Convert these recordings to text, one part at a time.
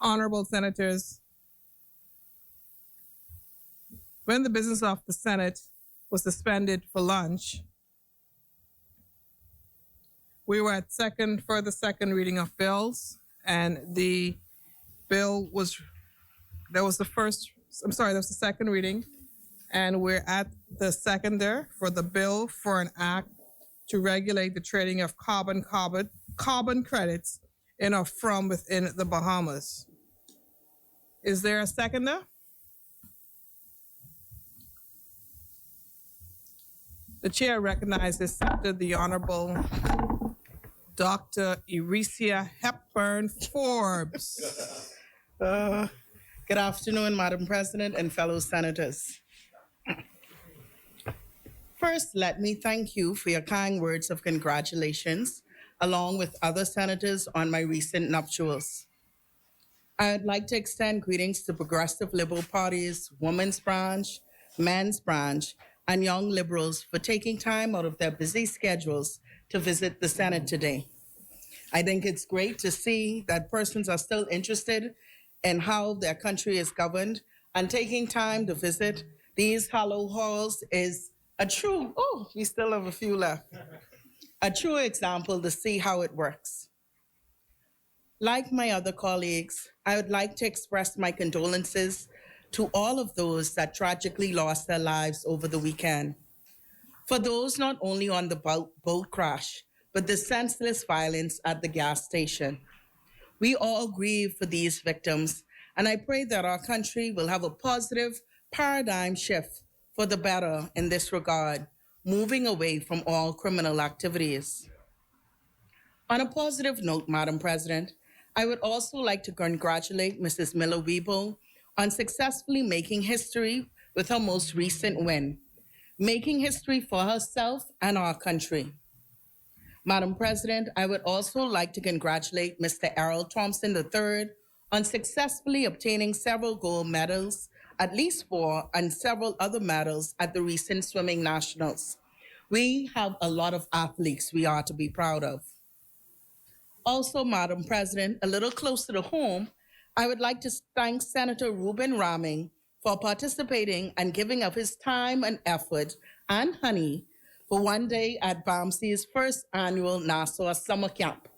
Honorable Senators, when the business of the Senate was suspended for lunch, we were at further second reading of bills, and the bill was, that was the second reading, and we're at the seconder for the bill for an act to regulate the trading of carbon credits in or from within the Bahamas. Is there a seconder? The chair recognizes the Honorable Dr. Eresia Hepburn Forbes. Good afternoon, Madam President and fellow senators. First, let me thank you for your kind words of congratulations, along with other senators on my recent nuptials. I'd like to extend greetings to Progressive Liberal Party's Women's Branch, Men's Branch, and Young Liberals for taking time out of their busy schedules to visit the Senate today. I think it's great to see that persons are still interested in how their country is governed, and taking time to visit these hollow halls is we still have a few left, a true example to see how it works. Like my other colleagues, I would like to express my condolences to all of those that tragically lost their lives over the weekend. For those not only on the boat crash, but the senseless violence at the gas station. We all grieve for these victims, and I pray that our country will have a positive paradigm shift for the better in this regard, moving away from all criminal activities. On a positive note, Madam President, I would also like to congratulate Mrs. Miller-Weibo on successfully making history with her most recent win, making history for herself and our country. Madam President, I would also like to congratulate Mr. Errol Thompson III on successfully obtaining several gold medals, at least 4, and several other medals at the recent swimming nationals. We have a lot of athletes we are to be proud of. Also, Madam President, a little closer to home, I would like to thank Senator Reuben Raming for participating and giving of his time and effort and honey for one day at BAMC's first annual Nassau Summer Camp.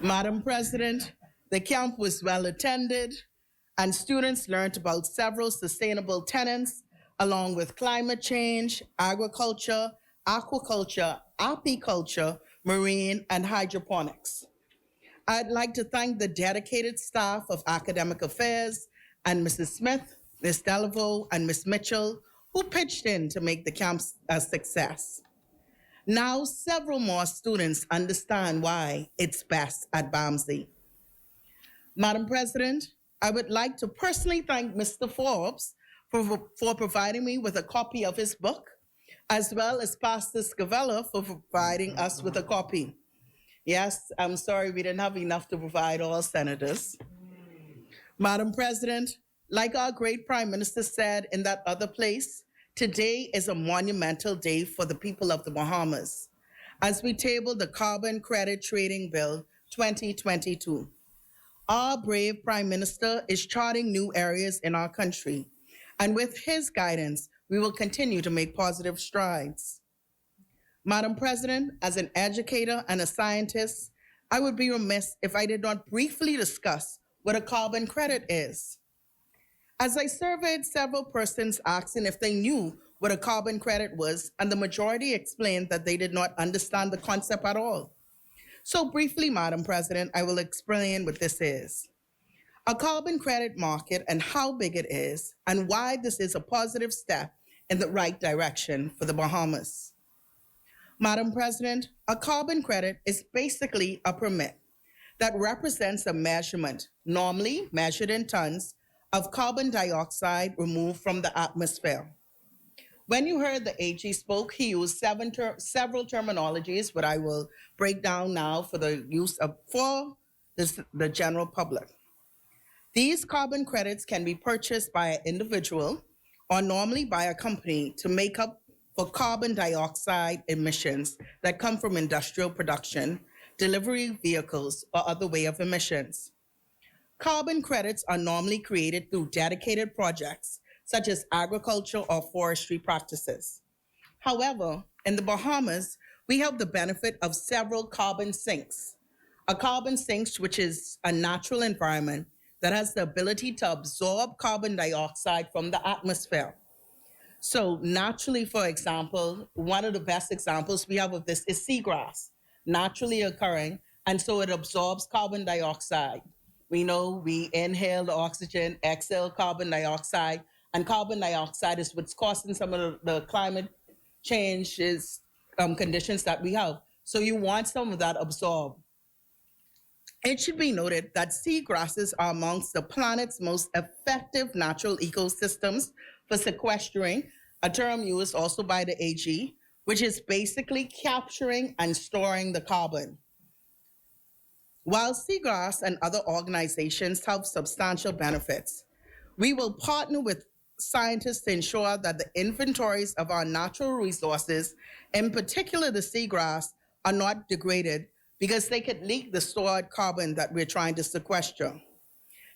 Madam President, the camp was well attended, and students learned about several sustainable tenets, along with climate change, agriculture, aquaculture, apiculture, marine, and hydroponics. I'd like to thank the dedicated staff of Academic Affairs and Mrs. Smith, Ms. Delaveau, and Ms. Mitchell, who pitched in to make the camp a success. Now, several more students understand why it's best at BAMC. Madam President, I would like to personally thank Mr. Forbes for providing me with a copy of his book, as well as Pastor Scavella for providing us with a copy. Yes, I'm sorry we didn't have enough to provide all senators. Madam President, like our great Prime Minister said in that other place, today is a monumental day for the people of the Bahamas as we table the Carbon Credit Trading Bill 2022. Our brave Prime Minister is charting new areas in our country, and with his guidance, we will continue to make positive strides. Madam President, as an educator and a scientist, I would be remiss if I did not briefly discuss what a carbon credit is. As I surveyed several persons asking if they knew what a carbon credit was, and the majority explained that they did not understand the concept at all. So briefly, Madam President, I will explain what this is. A carbon credit market and how big it is, and why this is a positive step in the right direction for the Bahamas. Madam President, a carbon credit is basically a permit that represents a measurement, normally measured in tons, of carbon dioxide removed from the atmosphere. When you heard the AG spoke, he used several terminologies, but I will break down now for the use of the general public. These carbon credits can be purchased by an individual or normally by a company to make up for carbon dioxide emissions that come from industrial production, delivery vehicles, or other way of emissions. Carbon credits are normally created through dedicated projects, such as agriculture or forestry practices. However, in the Bahamas, we have the benefit of several carbon sinks. A carbon sink, which is a natural environment that has the ability to absorb carbon dioxide from the atmosphere. So naturally, for example, one of the best examples we have of this is seagrass, naturally occurring, and so it absorbs carbon dioxide. We know we inhale the oxygen, exhale carbon dioxide, and carbon dioxide is what's causing some of the climate changes conditions that we have. So you want some of that absorbed. It should be noted that seagrasses are amongst the planet's most effective natural ecosystems for sequestering, a term used also by the AG, which is basically capturing and storing the carbon. While seagrass and other organizations have substantial benefits, we will partner with scientists to ensure that the inventories of our natural resources, in particular the seagrass, are not degraded because they could leak the stored carbon that we're trying to sequester.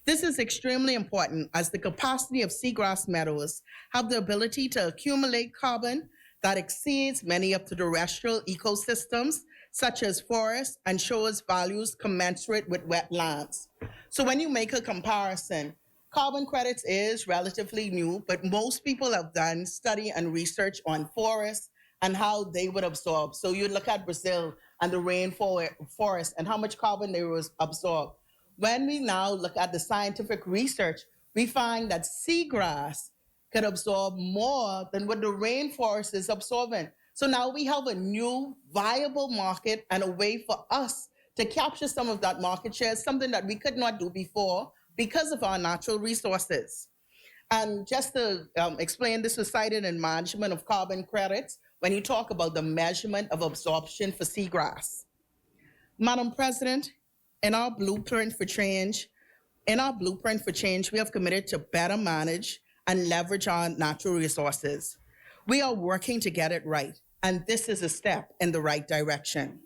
This is extremely important as the capacity of seagrass meadows have the ability to accumulate carbon that exceeds many of the terrestrial ecosystems, such as forests, and shows values commensurate with wetlands. So when you make a comparison, carbon credits is relatively new, but most people have done study and research on forests and how they would absorb. So you look at Brazil and the rainforest and how much carbon they will absorb. When we now look at the scientific research, we find that seagrass can absorb more than what the rainforest is absorbing. So now we have a new viable market and a way for us to capture some of that market share, something that we could not do before because of our natural resources. And just to explain, this was cited in Management of Carbon Credits when you talk about the measurement of absorption for seagrass. Madam President, in our blueprint for change, we have committed to better manage and leverage our natural resources. We are working to get it right, and this is a step in the right direction.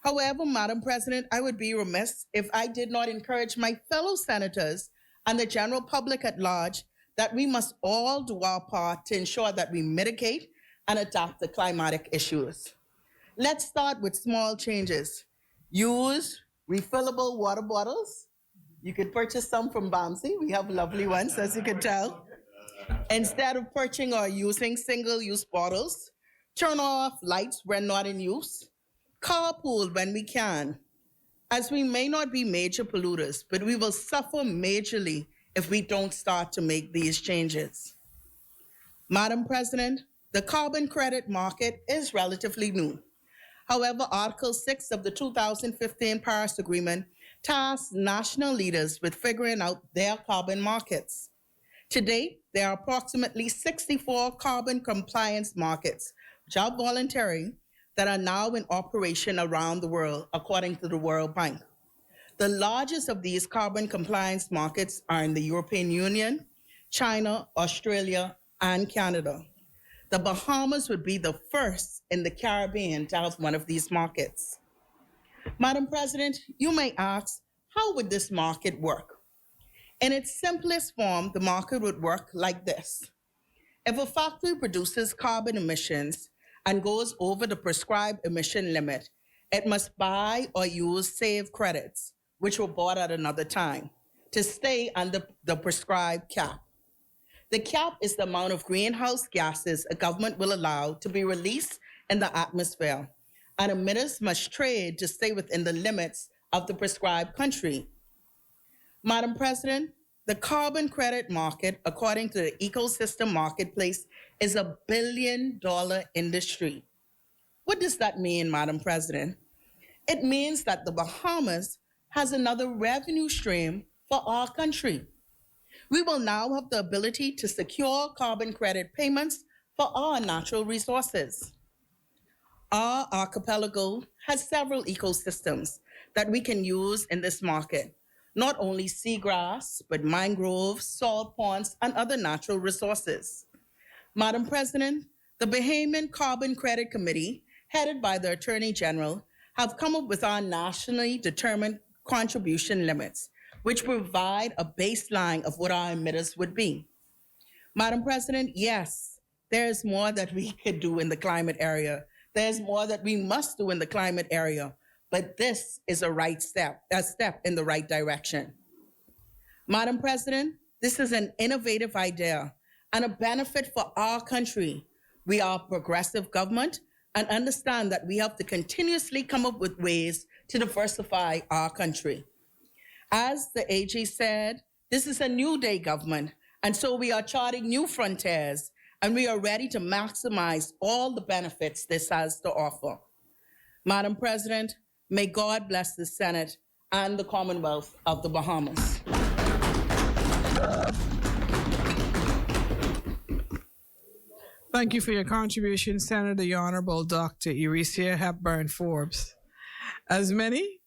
However, Madam President, I would be remiss if I did not encourage my fellow senators and the general public at large that we must all do our part to ensure that we mitigate and adapt the climatic issues. Let's start with small changes. Use refillable water bottles. You could purchase some from Bamsi. We have lovely ones, as you can tell. Instead of purchasing or using single-use bottles, turn off lights when not in use. Carpool when we can, as we may not be major polluters, but we will suffer majorly if we don't start to make these changes. Madam President, the carbon credit market is relatively new. However, Article 6 of the 2015 Paris Agreement tasks national leaders with figuring out their carbon markets. To date, there are approximately 64 carbon compliance markets, which are voluntary, that are now in operation around the world, according to the World Bank. The largest of these carbon compliance markets are in the European Union, China, Australia, and Canada. The Bahamas would be the first in the Caribbean to have one of these markets. Madam President, you may ask, how would this market work? In its simplest form, the market would work like this. If a factory produces carbon emissions and goes over the prescribed emission limit, it must buy or use saved credits, which were bought at another time, to stay under the prescribed cap. The cap is the amount of greenhouse gases a government will allow to be released in the atmosphere, and emitters must trade to stay within the limits of the prescribed country. Madam President, the carbon credit market, according to the ecosystem marketplace, is a $1 billion industry. What does that mean, Madam President? It means that the Bahamas has another revenue stream for our country. We will now have the ability to secure carbon credit payments for our natural resources. Our archipelago has several ecosystems that we can use in this market, not only seagrass, but mangroves, salt ponds, and other natural resources. Madam President, The Bahamian Carbon Credit Committee, headed by the Attorney General, have come up with our nationally determined contribution limits, which provide a baseline of what our emitters would be. Madam President, yes, there's more that we could do in the climate area. There's more that we must do in the climate area, but this is a step in the right direction. Madam President, this is an innovative idea and a benefit for our country. We are a progressive government and understand that we have to continuously come up with ways to diversify our country. As the AG said, this is a new day government, and so we are charting new frontiers, and we are ready to maximize all the benefits this has to offer. Madam President, may God bless the Senate and the Commonwealth of the Bahamas. Thank you for your contribution, Senator the Honorable Dr. Eresia Hepburn Forbes. As many,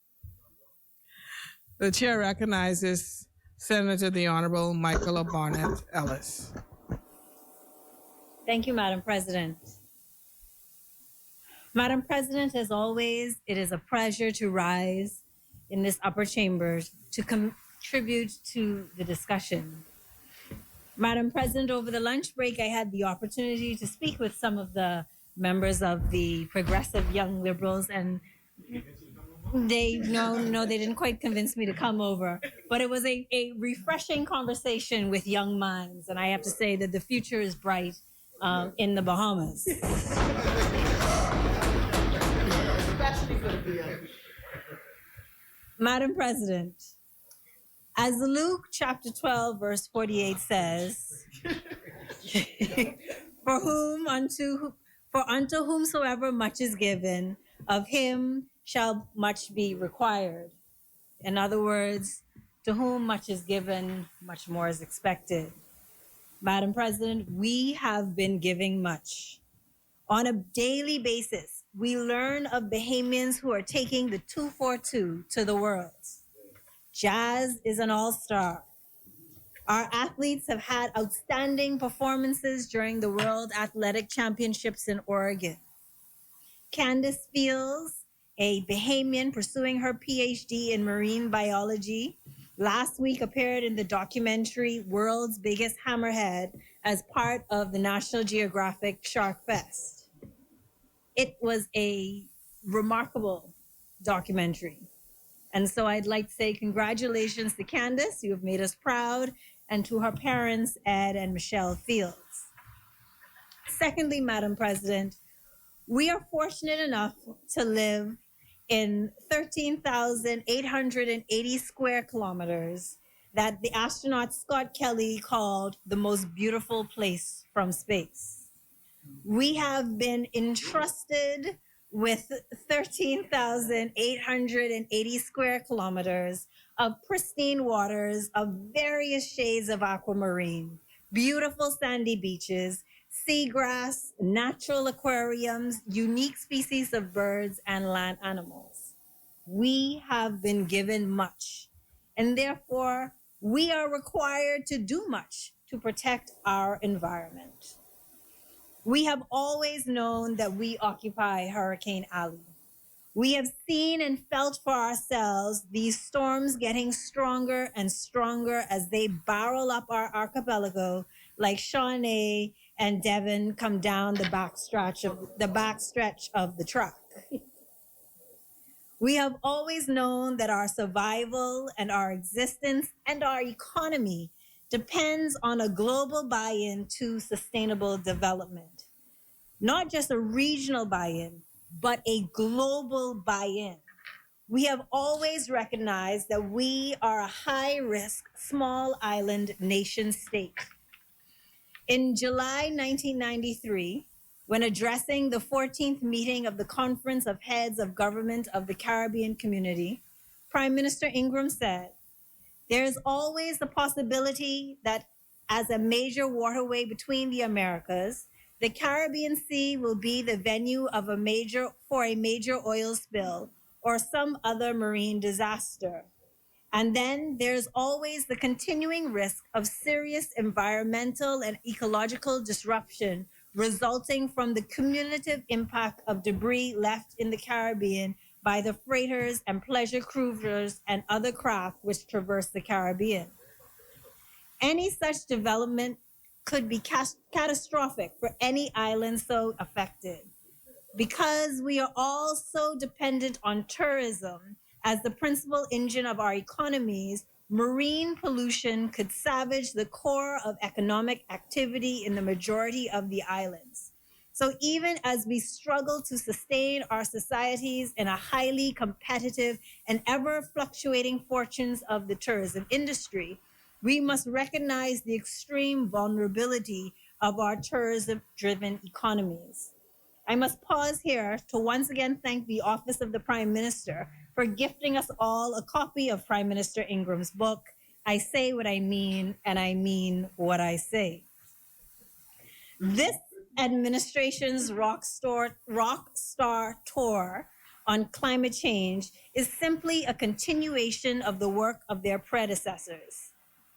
the chair recognizes Senator the Honorable Michael Barnett Ellis. Thank you, Madam President. Madam President, as always, it is a pleasure to rise in this upper chamber to contribute to the discussion. Madam President, over the lunch break, I had the opportunity to speak with some of the members of the Progressive Young Liberals, and they didn't quite convince me to come over, but it was a refreshing conversation with young minds, and I have to say that the future is bright in the Bahamas. Madam President, as Luke chapter 12, verse 48 says, for unto whomsoever much is given, of him shall much be required. In other words, to whom much is given, much more is expected. Madam President, we have been giving much. On a daily basis, we learn of Bahamians who are taking the 242 to the world. Jazz is an all-star. Our athletes have had outstanding performances during the World Athletic Championships in Oregon. Candace Fields, a Bahamian pursuing her PhD in marine biology, last week appeared in the documentary World's Biggest Hammerhead as part of the National Geographic Shark Fest. It was a remarkable documentary. And so I'd like to say congratulations to Candace, you have made us proud, and to her parents, Ed and Michelle Fields. Secondly, Madam President, we are fortunate enough to live in 13,880 square kilometers that the astronaut Scott Kelly called the most beautiful place from space. We have been entrusted with 13,880 square kilometers of pristine waters of various shades of aquamarine, beautiful sandy beaches, seagrass, natural aquariums, unique species of birds, and land animals. We have been given much, and therefore we are required to do much to protect our environment. We have always known that we occupy Hurricane Alley. We have seen and felt for ourselves these storms getting stronger and stronger as they barrel up our archipelago like Shawnee and Devon come down the backstretch of the track. We have always known that our survival and our existence and our economy depends on a global buy-in to sustainable development. Not just a regional buy-in, but a global buy-in. We have always recognized that we are a high-risk, small island nation state. In July 1993, when addressing the 14th meeting of the Conference of Heads of Government of the Caribbean Community, Prime Minister Ingram said, "There is always the possibility that as a major waterway between the Americas, the Caribbean Sea will be the venue of a major oil spill or some other marine disaster. And then there's always the continuing risk of serious environmental and ecological disruption resulting from the cumulative impact of debris left in the Caribbean by the freighters and pleasure cruisers and other craft which traverse the Caribbean. Any such development could be catastrophic for any island so affected. Because we are all so dependent on tourism as the principal engine of our economies, marine pollution could savage the core of economic activity in the majority of the islands. So even as we struggle to sustain our societies in a highly competitive and ever fluctuating fortunes of the tourism industry, we must recognize the extreme vulnerability of our tourism-driven economies. I must pause here to once again thank the Office of the Prime Minister for gifting us all a copy of Prime Minister Ingram's book, I Say What I Mean, and I Mean What I Say. This administration's rock star tour on climate change is simply a continuation of the work of their predecessors,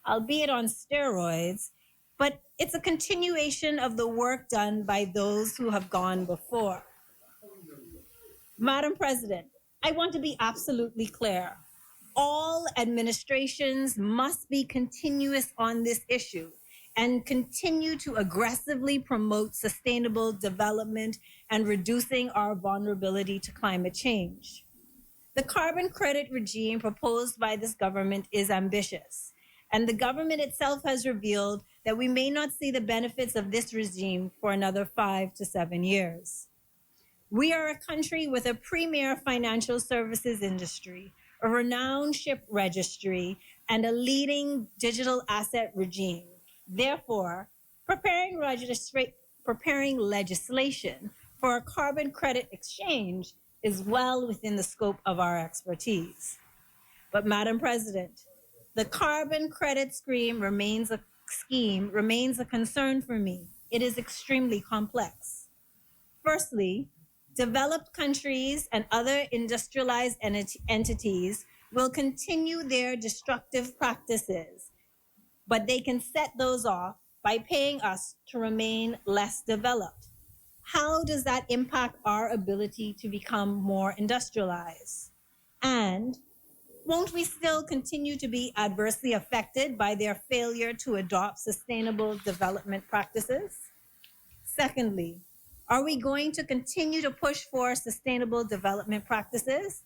albeit on steroids, but it's a continuation of the work done by those who have gone before. Madam President, I want to be absolutely clear. All administrations must be continuous on this issue and continue to aggressively promote sustainable development and reducing our vulnerability to climate change. The carbon credit regime proposed by this government is ambitious, and the government itself has revealed that we may not see the benefits of this regime for another 5 to 7 years. We are a country with a premier financial services industry, a renowned ship registry, and a leading digital asset regime. Therefore, preparing legislation for a carbon credit exchange is well within the scope of our expertise. But Madam President, the carbon credit scheme remains a concern for me. It is extremely complex. Firstly, developed countries and other industrialized entities will continue their destructive practices, but they can set those off by paying us to remain less developed. How does that impact our ability to become more industrialized? And won't we still continue to be adversely affected by their failure to adopt sustainable development practices? Secondly, are we going to continue to push for sustainable development practices?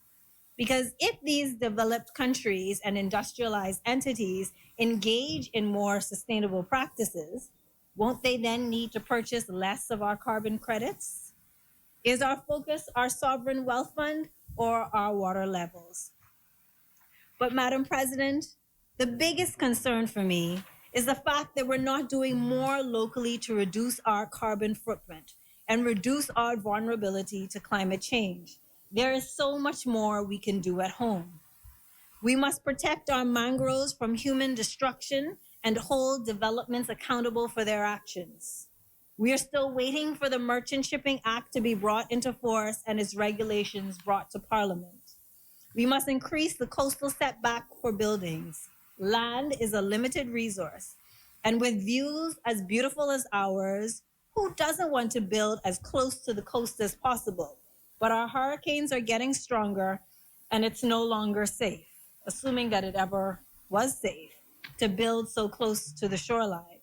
Because if these developed countries and industrialized entities engage in more sustainable practices, won't they then need to purchase less of our carbon credits? Is our focus our sovereign wealth fund or our water levels? But Madam President, the biggest concern for me is the fact that we're not doing more locally to reduce our carbon footprint and reduce our vulnerability to climate change. There is so much more we can do at home. We must protect our mangroves from human destruction and hold developments accountable for their actions. We are still waiting for the Merchant Shipping Act to be brought into force and its regulations brought to Parliament. We must increase the coastal setback for buildings. Land is a limited resource, and with views as beautiful as ours, who doesn't want to build as close to the coast as possible? But our hurricanes are getting stronger, and it's no longer safe, assuming that it ever was safe, to build so close to the shoreline.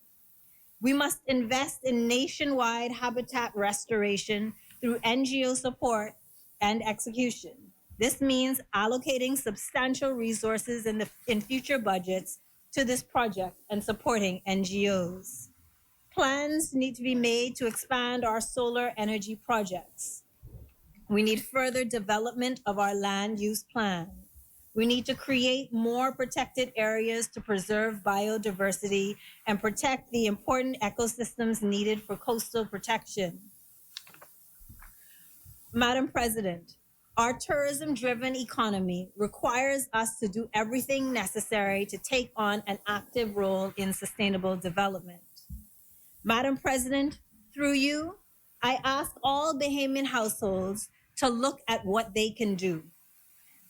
We must invest in nationwide habitat restoration through NGO support and execution. This means allocating substantial resources in future budgets to this project and supporting NGOs. Plans need to be made to expand our solar energy projects. We need further development of our land use plan. We need to create more protected areas to preserve biodiversity and protect the important ecosystems needed for coastal protection. Madam President, our tourism-driven economy requires us to do everything necessary to take on an active role in sustainable development. Madam President, through you, I ask all Bahamian households to look at what they can do.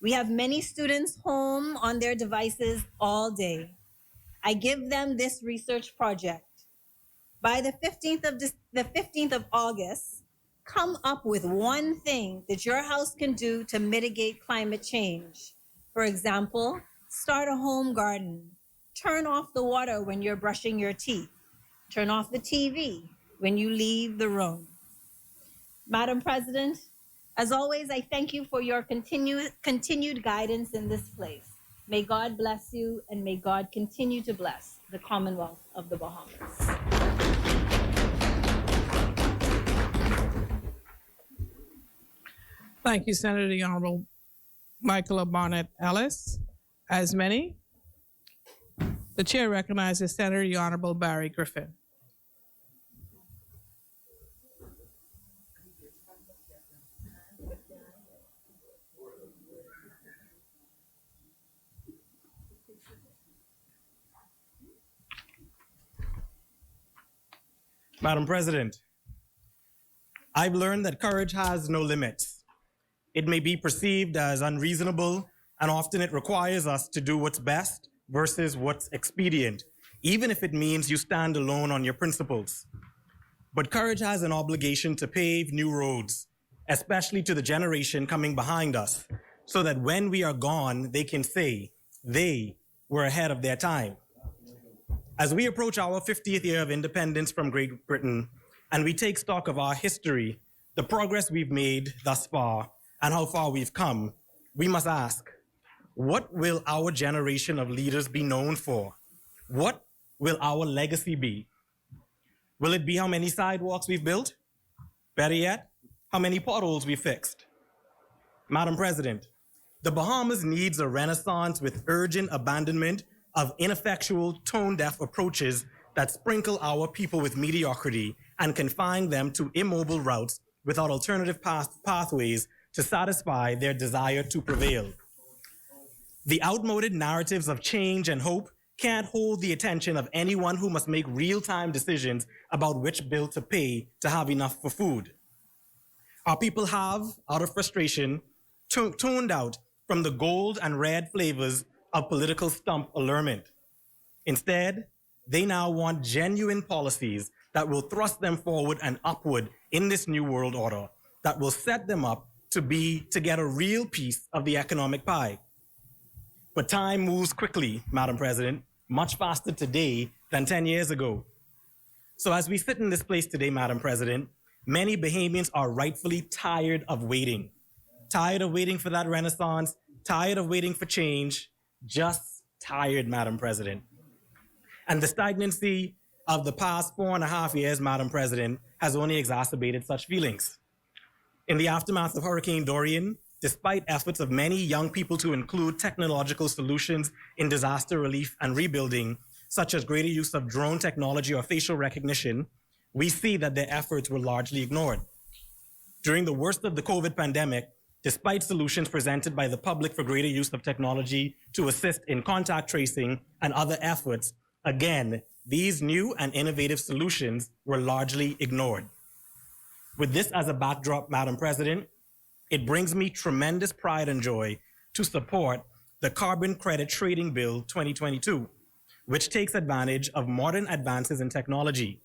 We have many students home on their devices all day. I give them this research project. By the 15th of August, come up with one thing that your house can do to mitigate climate change. For example, start a home garden. Turn off the water when you're brushing your teeth. Turn off the TV when you leave the room. Madam President, as always, I thank you for your continued guidance in this place. May God bless you, and may God continue to bless the Commonwealth of the Bahamas. Thank you, Senator the Honorable Michael Barnett Ellis. As many, the chair recognizes Senator the Honorable Barry Griffin. Madam President, I've learned that courage has no limits. It may be perceived as unreasonable, and often it requires us to do what's best versus what's expedient, even if it means you stand alone on your principles. But courage has an obligation to pave new roads, especially to the generation coming behind us, so that when we are gone, they can say they were ahead of their time. As we approach our 50th year of independence from Great Britain, and we take stock of our history, the progress we've made thus far, and how far we've come, we must ask, what will our generation of leaders be known for? What will our legacy be? Will it be how many sidewalks we've built? Better yet, how many potholes we fixed? Madam President, the Bahamas needs a renaissance with urgent abandonment of ineffectual, tone-deaf approaches that sprinkle our people with mediocrity and confine them to immobile routes without alternative pathways to satisfy their desire to prevail. The outmoded narratives of change and hope can't hold the attention of anyone who must make real-time decisions about which bill to pay to have enough for food. Our people have, out of frustration, tuned out from the gold and red flavors of political stump allurement. Instead, they now want genuine policies that will thrust them forward and upward in this new world order, that will set them up to get a real piece of the economic pie. But time moves quickly, Madam President, much faster today than 10 years ago. So as we sit in this place today, Madam President, many Bahamians are rightfully tired of waiting for that renaissance, tired of waiting for change, just tired, Madam President. And the stagnancy of the past 4.5 years, Madam President, has only exacerbated such feelings. In the aftermath of Hurricane Dorian, despite efforts of many young people to include technological solutions in disaster relief and rebuilding, such as greater use of drone technology or facial recognition, we see that their efforts were largely ignored. During the worst of the COVID pandemic, despite solutions presented by the public for greater use of technology to assist in contact tracing and other efforts, again, these new and innovative solutions were largely ignored. With this as a backdrop, Madam President, it brings me tremendous pride and joy to support the Carbon Credit Trading Bill 2022, which takes advantage of modern advances in technology.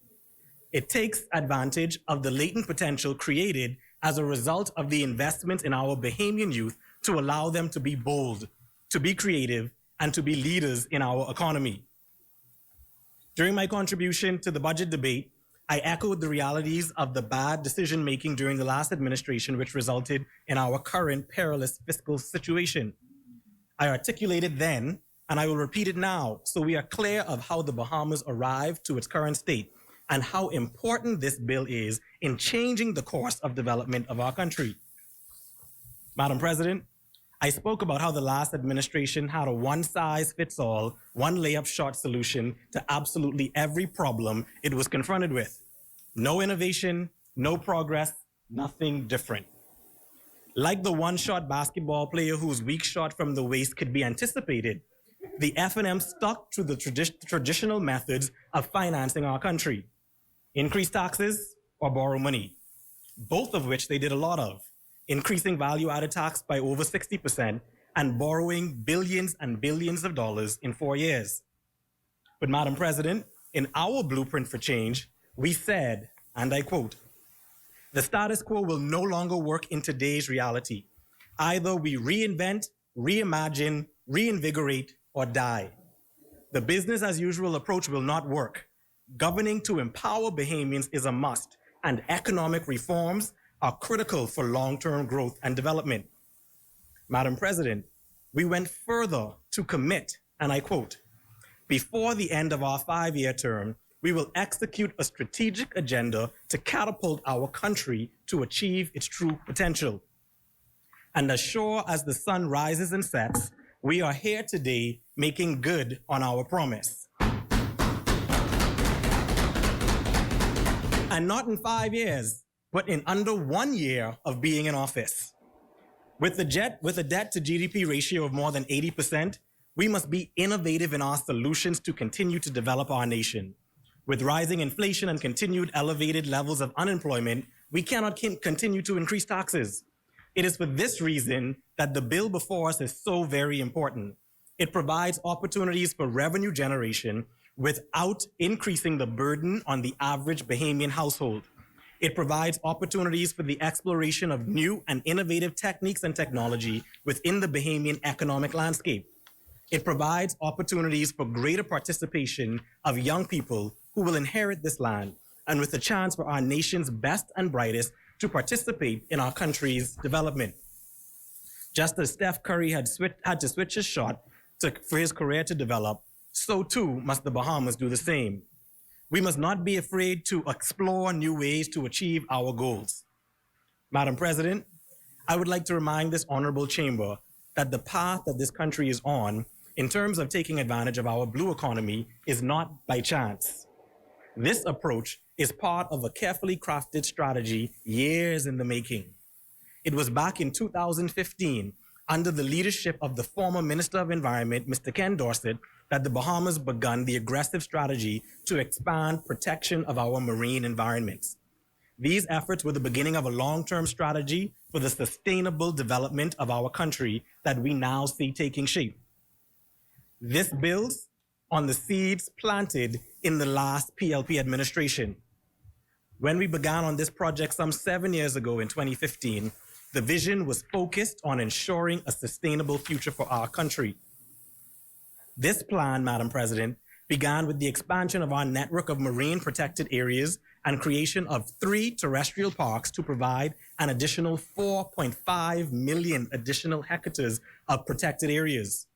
It takes advantage of the latent potential created as a result of the investment in our Bahamian youth to allow them to be bold, to be creative, and to be leaders in our economy. During my contribution to the budget debate, I echoed the realities of the bad decision-making during the last administration, which resulted in our current perilous fiscal situation. I articulated then, and I will repeat it now, so we are clear of how the Bahamas arrived to its current state and how important this bill is in changing the course of development of our country. Madam President, I spoke about how the last administration had a one-size-fits-all, one-layup shot solution to absolutely every problem it was confronted with. No innovation, no progress, nothing different. Like the one-shot basketball player whose weak shot from the waist could be anticipated, the F&M stuck to the traditional methods of financing our country. Increase taxes or borrow money, both of which they did a lot of, increasing value-added tax by over 60% and borrowing billions and billions of dollars in 4 years. But Madam President, in our blueprint for change, We said, and I quote, "The status quo will no longer work in today's reality. Either we reinvent, reimagine, reinvigorate, or die. The business as usual approach will not work. Governing to empower Bahamians is a must, and economic reforms are critical for long-term growth and development." Madam President, we went further to commit, and I quote, "Before the end of our 5-year term, we will execute a strategic agenda to catapult our country to achieve its true potential. And as sure as the sun rises and sets, we are here today making good on our promise." And not in 5 years, but in under 1 year of being in office. With a debt to GDP ratio of more than 80%, we must be innovative in our solutions to continue to develop our nation. With rising inflation and continued elevated levels of unemployment, we cannot continue to increase taxes. It is for this reason that the bill before us is so very important. It provides opportunities for revenue generation without increasing the burden on the average Bahamian household. It provides opportunities for the exploration of new and innovative techniques and technology within the Bahamian economic landscape. It provides opportunities for greater participation of young people who will inherit this land, and with a chance for our nation's best and brightest to participate in our country's development. Just as Steph Curry had to switch his shot for his career to develop, so too must the Bahamas do the same. We must not be afraid to explore new ways to achieve our goals. Madam President, I would like to remind this honorable chamber that the path that this country is on in terms of taking advantage of our blue economy is not by chance. This approach is part of a carefully crafted strategy years in the making. It was back in 2015, under the leadership of the former Minister of Environment, Mr. Ken Dorset, that the Bahamas begun the aggressive strategy to expand protection of our marine environments. These efforts were the beginning of a long-term strategy for the sustainable development of our country that we now see taking shape. This builds on the seeds planted in the last PLP administration. When we began on this project some 7 years ago in 2015, the vision was focused on ensuring a sustainable future for our country. This plan, Madam President, began with the expansion of our network of marine protected areas and creation of 3 terrestrial parks to provide an additional 4.5 million additional hectares of protected areas.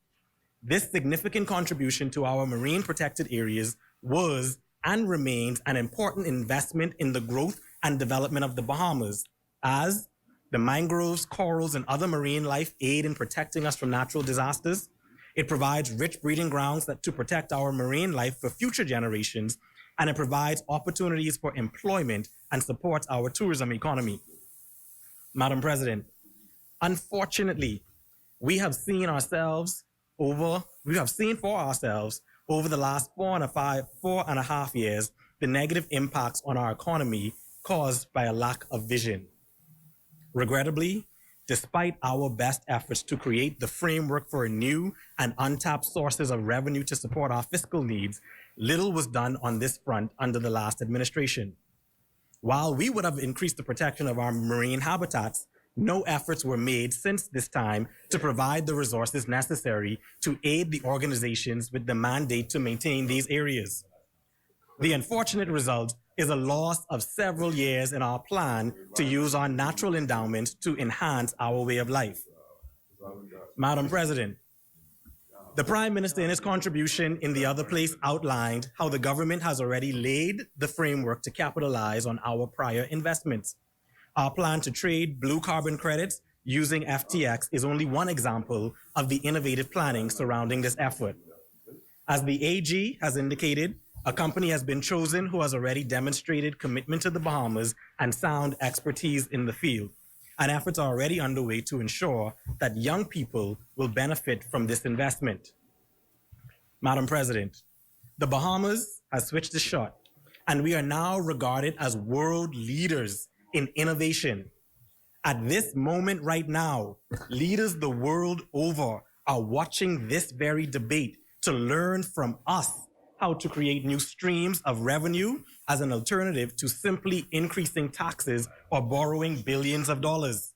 This significant contribution to our marine protected areas was and remains an important investment in the growth and development of the Bahamas, as the mangroves, corals, and other marine life aid in protecting us from natural disasters. It provides rich breeding grounds to protect our marine life for future generations, and it provides opportunities for employment and supports our tourism economy. Madam President, unfortunately, we have seen for ourselves over the last 4.5 years the negative impacts on our economy caused by a lack of vision. Regrettably, despite our best efforts to create the framework for new and untapped sources of revenue to support our fiscal needs, little was done on this front under the last administration. While we would have increased the protection of our marine habitats, no efforts were made since this time to provide the resources necessary to aid the organizations with the mandate to maintain these areas. The unfortunate result is a loss of several years in our plan to use our natural endowments to enhance our way of life. Madam President, the Prime Minister in his contribution in the other place outlined how the government has already laid the framework to capitalize on our prior investments. Our plan to trade blue carbon credits using FTX is only one example of the innovative planning surrounding this effort. As the AG has indicated, a company has been chosen who has already demonstrated commitment to the Bahamas and sound expertise in the field, and efforts are already underway to ensure that young people will benefit from this investment. Madam President, the Bahamas has switched the shot, and we are now regarded as world leaders in innovation. At this moment right now, leaders the world over are watching this very debate to learn from us how to create new streams of revenue as an alternative to simply increasing taxes or borrowing billions of dollars.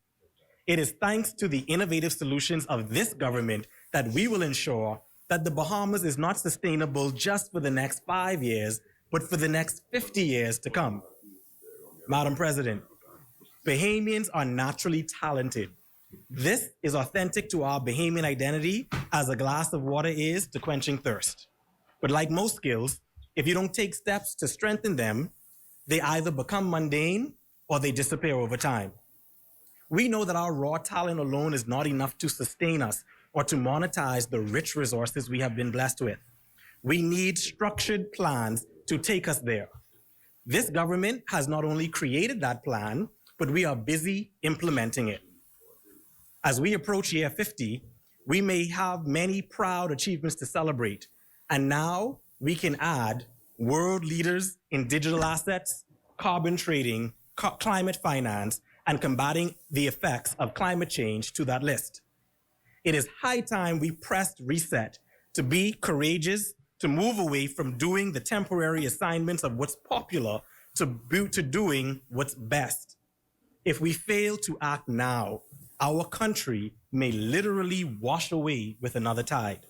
It is thanks to the innovative solutions of this government that we will ensure that the Bahamas is not sustainable just for the next 5 years, but for the next 50 years to come. Madam President, Bahamians are naturally talented. This is authentic to our Bahamian identity as a glass of water is to quenching thirst. But like most skills, if you don't take steps to strengthen them, they either become mundane or they disappear over time. We know that our raw talent alone is not enough to sustain us or to monetize the rich resources we have been blessed with. We need structured plans to take us there. This government has not only created that plan, but we are busy implementing it. As we approach year 50, we may have many proud achievements to celebrate, and now we can add world leaders in digital assets, carbon trading, climate finance, and combating the effects of climate change to that list. It is high time we pressed reset to be courageous, to move away from doing the temporary assignments of what's popular to doing what's best. If we fail to act now, our country may literally wash away with another tide.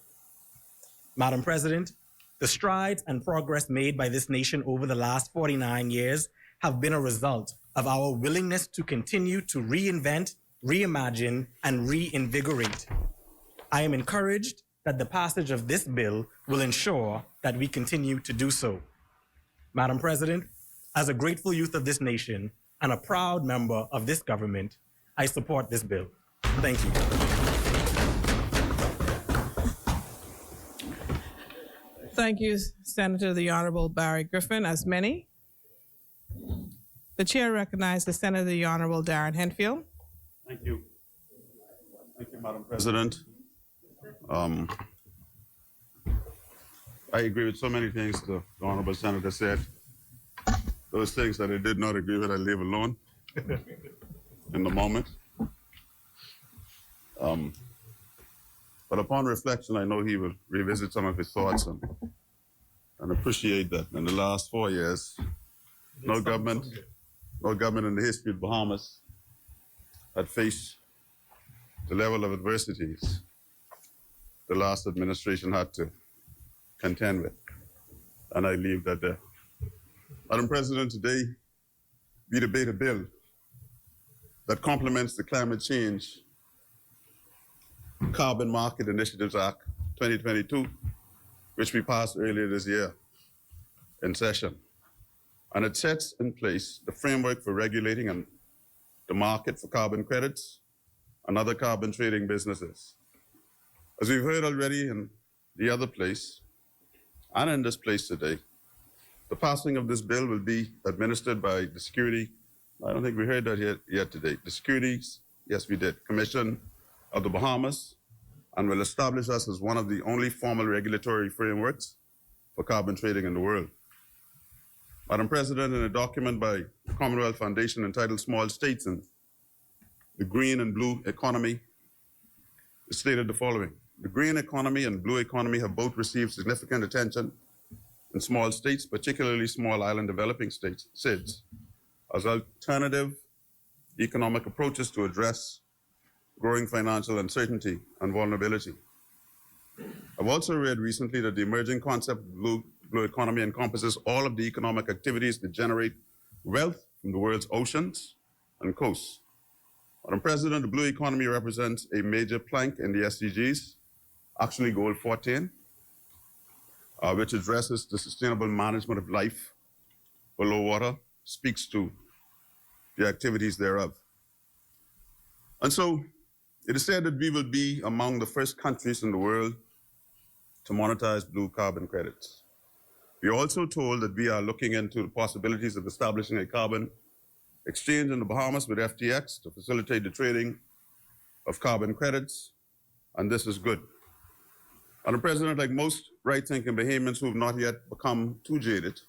Madam President, the strides and progress made by this nation over the last 49 years have been a result of our willingness to continue to reinvent, reimagine, and reinvigorate. I am encouraged that the passage of this bill will ensure that we continue to do so. Madam President, as a grateful youth of this nation and a proud member of this government, I support this bill. Thank you. Thank you, Senator the Honorable Barry Griffin. As many, the chair recognizes the Senator the Honorable Darren Henfield. Thank you. Thank you, Madam President. I agree with so many things the Honorable Senator said. Those things that I did not agree with, I leave alone in the moment. But upon reflection, I know he will revisit some of his thoughts and appreciate that in the last 4 years, no government in the history of Bahamas had faced the level of adversities the last administration had to contend with. And I leave that there. Madam President, today we debate a bill that complements the Climate Change Carbon Market Initiatives Act 2022, which we passed earlier this year in session. And it sets in place the framework for regulating the market for carbon credits and other carbon trading businesses. As we've heard already in the other place and in this place today, the passing of this bill will be administered by the Security, I don't think we heard that yet today, the Securities, yes we did, Commission of the Bahamas, and will establish us as one of the only formal regulatory frameworks for carbon trading in the world. Madam President, in a document by the Commonwealth Foundation entitled Small States and the Green and Blue Economy, it stated the following: the green economy and blue economy have both received significant attention in small states, particularly small island developing states, SIDS, as alternative economic approaches to address growing financial uncertainty and vulnerability. I've also read recently that the emerging concept of blue economy encompasses all of the economic activities that generate wealth from the world's oceans and coasts. Madam President, the blue economy represents a major plank in the SDGs, actually Goal 14, which addresses the sustainable management of life below water, speaks to the activities thereof. And so it is said that we will be among the first countries in the world to monetize blue carbon credits. We are also told that we are looking into the possibilities of establishing a carbon exchange in the Bahamas with FTX to facilitate the trading of carbon credits, and this is good. Madam President, like most right-thinking Bahamians who have not yet become too jaded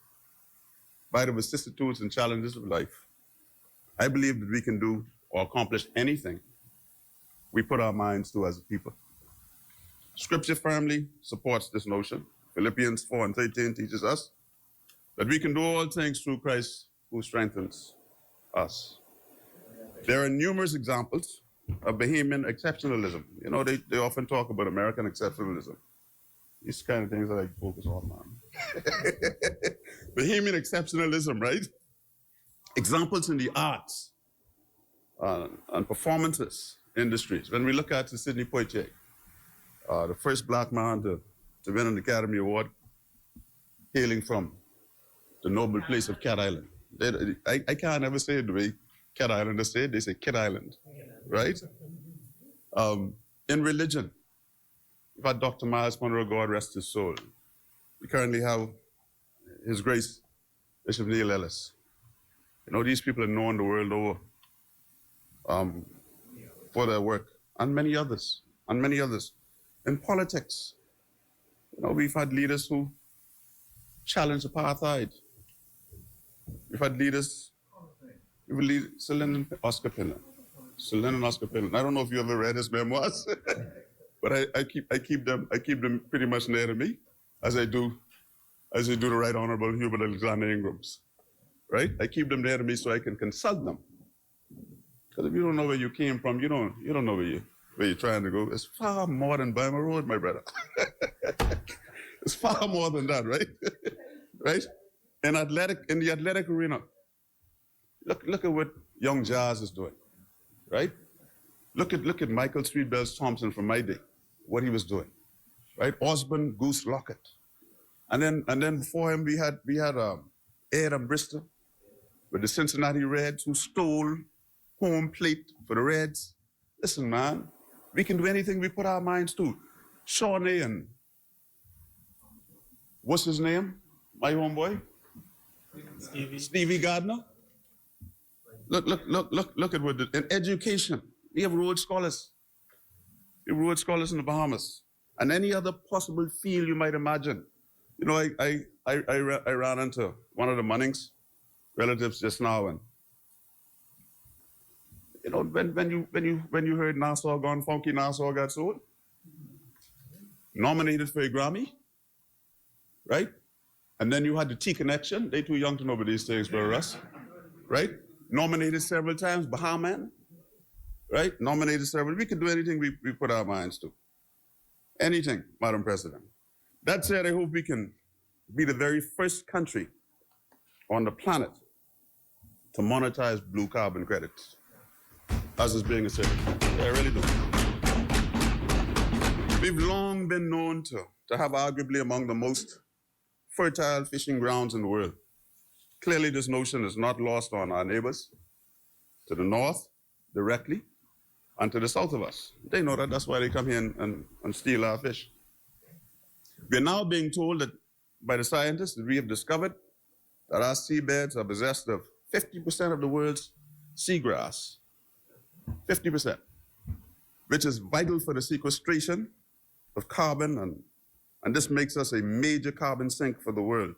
by the vicissitudes and challenges of life, I believe that we can do or accomplish anything we put our minds to as a people. Scripture firmly supports this notion. Philippians 4:13 teaches us that we can do all things through Christ who strengthens us. There are numerous examples of Bahamian exceptionalism. You know, they often talk about American exceptionalism. These kind of things I like to focus on, man. Bahamian exceptionalism, right? Examples in the arts and performances industries. When we look at Sidney Poitier, the first black man to win an Academy Award, hailing from the noble place of Cat Island. I can't ever say it the way Cat Islanders say it. They say Kid Island, right? In religion, we've had Dr. Miles Monroe, God rest his soul. We currently have His Grace Bishop Neil Ellis. You know, these people are known the world over for their work, and many others, In politics, you know, we've had leaders who challenged apartheid. We've had leaders, Celine and Oscar Pinner. I don't know if you ever read his memoirs, but I keep them pretty much near to me, as I do the Right Honorable Hubert Alexander Ingram's. Right? I keep them there to me so I can consult them. Because if you don't know where you came from, you don't know where you're trying to go. It's far more than Burma Road, my brother. It's far more than that, right? Right? In the athletic arena, look at what young Jazz is doing, right? Look at Michael Street Bells Thompson from my day, what he was doing, right? Osborne Goose Lockett, and then before him we had Adam Brister with the Cincinnati Reds, who stole home plate for the Reds. Listen, man, we can do anything we put our minds to. Shawnee and what's his name? My homeboy? Stevie Gardner. Look at what in education. We have Rhodes Scholars. We have Rhodes Scholars in the Bahamas. And any other possible field you might imagine. You know, I ran into one of the Munnings relatives just now, and you know, when you heard Nassau Gone Funky, Nassau Got Soul, nominated for a Grammy, right? And then you had the T Connection. They too young to know about these things for us, right? Nominated several times, Bahamian, right? Nominated several. We can do anything we put our minds to. Anything, Madam President. That said, I hope we can be the very first country on the planet to monetize blue carbon credits, as is being asserted. Yeah, I really do. We've long been known to have arguably among the most fertile fishing grounds in the world. Clearly, this notion is not lost on our neighbors to the north directly and to the south of us. They know that. That's why they come here and steal our fish. We're now being told that by the scientists that we have discovered that our seabeds are possessed of 50% of the world's seagrass. 50%, which is vital for the sequestration of carbon, and this makes us a major carbon sink for the world.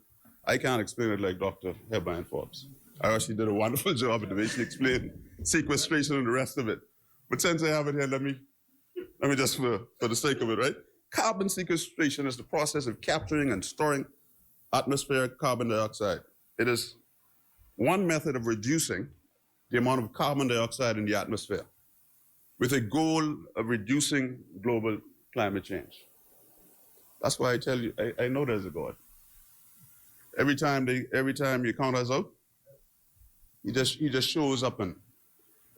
I can't explain it like Dr. Hebbine Forbes. I actually did a wonderful job at the way she explained sequestration and the rest of it. But since I have it here, let me just, for the sake of it, right? Carbon sequestration is the process of capturing and storing atmospheric carbon dioxide. It is one method of reducing the amount of carbon dioxide in the atmosphere with a goal of reducing global climate change. That's why I tell you, I know there's a God. Every time you count us out, he just shows up and,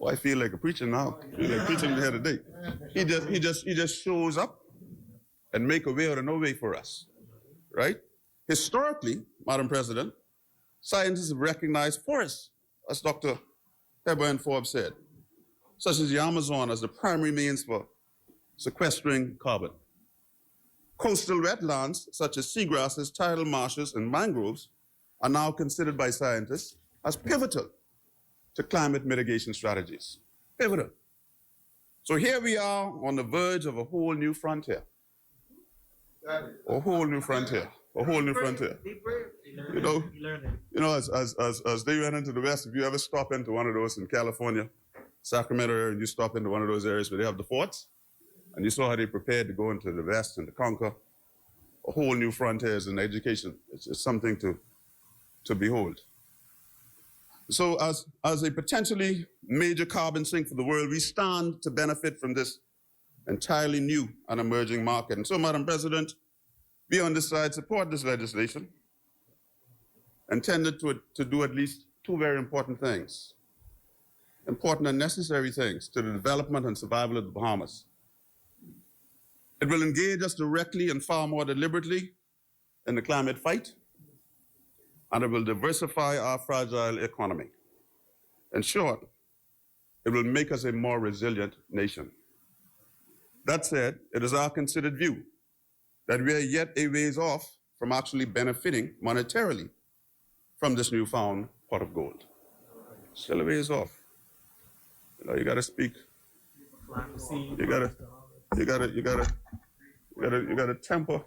I feel like a preacher now. I feel like preaching here today. He just shows up and make a way out of no way for us, right? Historically, Madam President, scientists have recognized forests, as Dr. Hebbine Forbes said, such as the Amazon as the primary means for sequestering carbon. Coastal wetlands, such as seagrasses, tidal marshes, and mangroves, are now considered by scientists as pivotal to climate mitigation strategies. Pivotal. So here we are on the verge of a whole new frontier. A whole new frontier. You know, as they went into the West, if you ever stop into one of those in California, Sacramento area, and you stop into one of those areas where they have the forts, and you saw how they prepared to go into the West and to conquer whole new frontiers in education. It's something to behold. So as a potentially major carbon sink for the world, we stand to benefit from this entirely new and emerging market. And so, Madam President, we on this side support this legislation intended to do at least two very important things, important and necessary things to the development and survival of the Bahamas. It will engage us directly and far more deliberately in the climate fight, and it will diversify our fragile economy. In short, it will make us a more resilient nation. That said, it is our considered view that we are yet a ways off from actually benefiting monetarily from this newfound pot of gold. Still a ways off. You know, you gotta speak. You gotta temper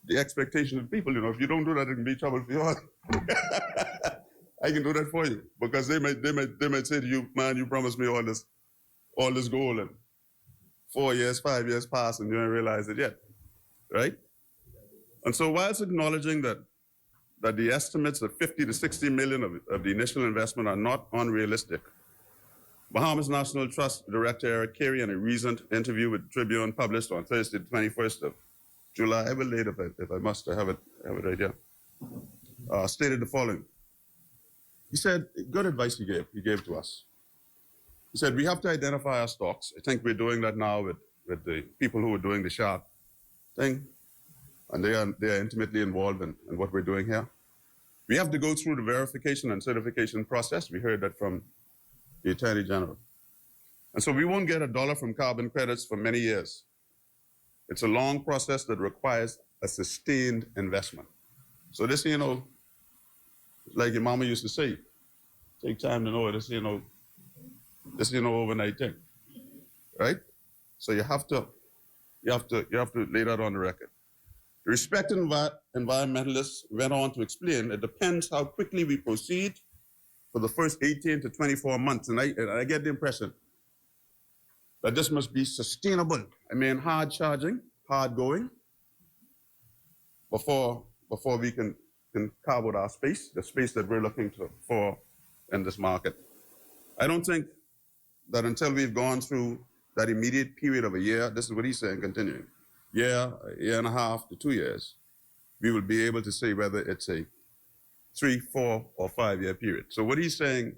the expectation of people. You know, if you don't do that, it can be trouble for you all. I can do that for you because they might say to you, man, you promised me all this gold, and 4 years, 5 years pass, and you don't realize it yet, right? And so, whilst acknowledging that the estimates of 50 to 60 million of the initial investment are not unrealistic, Bahamas National Trust Director Eric Carey, in a recent interview with Tribune published on Thursday, the 21st of July, I will later if I must, I have it right here, stated the following. He said, good advice he gave to us. He said, we have to identify our stocks. I think we're doing that now with the people who are doing the shark thing, and they are intimately involved in what we're doing here. We have to go through the verification and certification process. We heard that from the Attorney General. And so we won't get $1 from carbon credits for many years. It's a long process that requires a sustained investment. So this, you know, like your mama used to say, take time to know it. This, you know, overnight thing, right? So you have to lay that on the record. The respected environmentalists went on to explain it depends how quickly we proceed for the first 18 to 24 months. And I get the impression that this must be sustainable. I mean, hard charging, hard going, before we can carve out our space, the space that we're looking for in this market. I don't think that until we've gone through that immediate period of a year, this is what he's saying, continuing, a year and a half to 2 years, we will be able to say whether it's a 3, 4, or 5 year period. So what he's saying,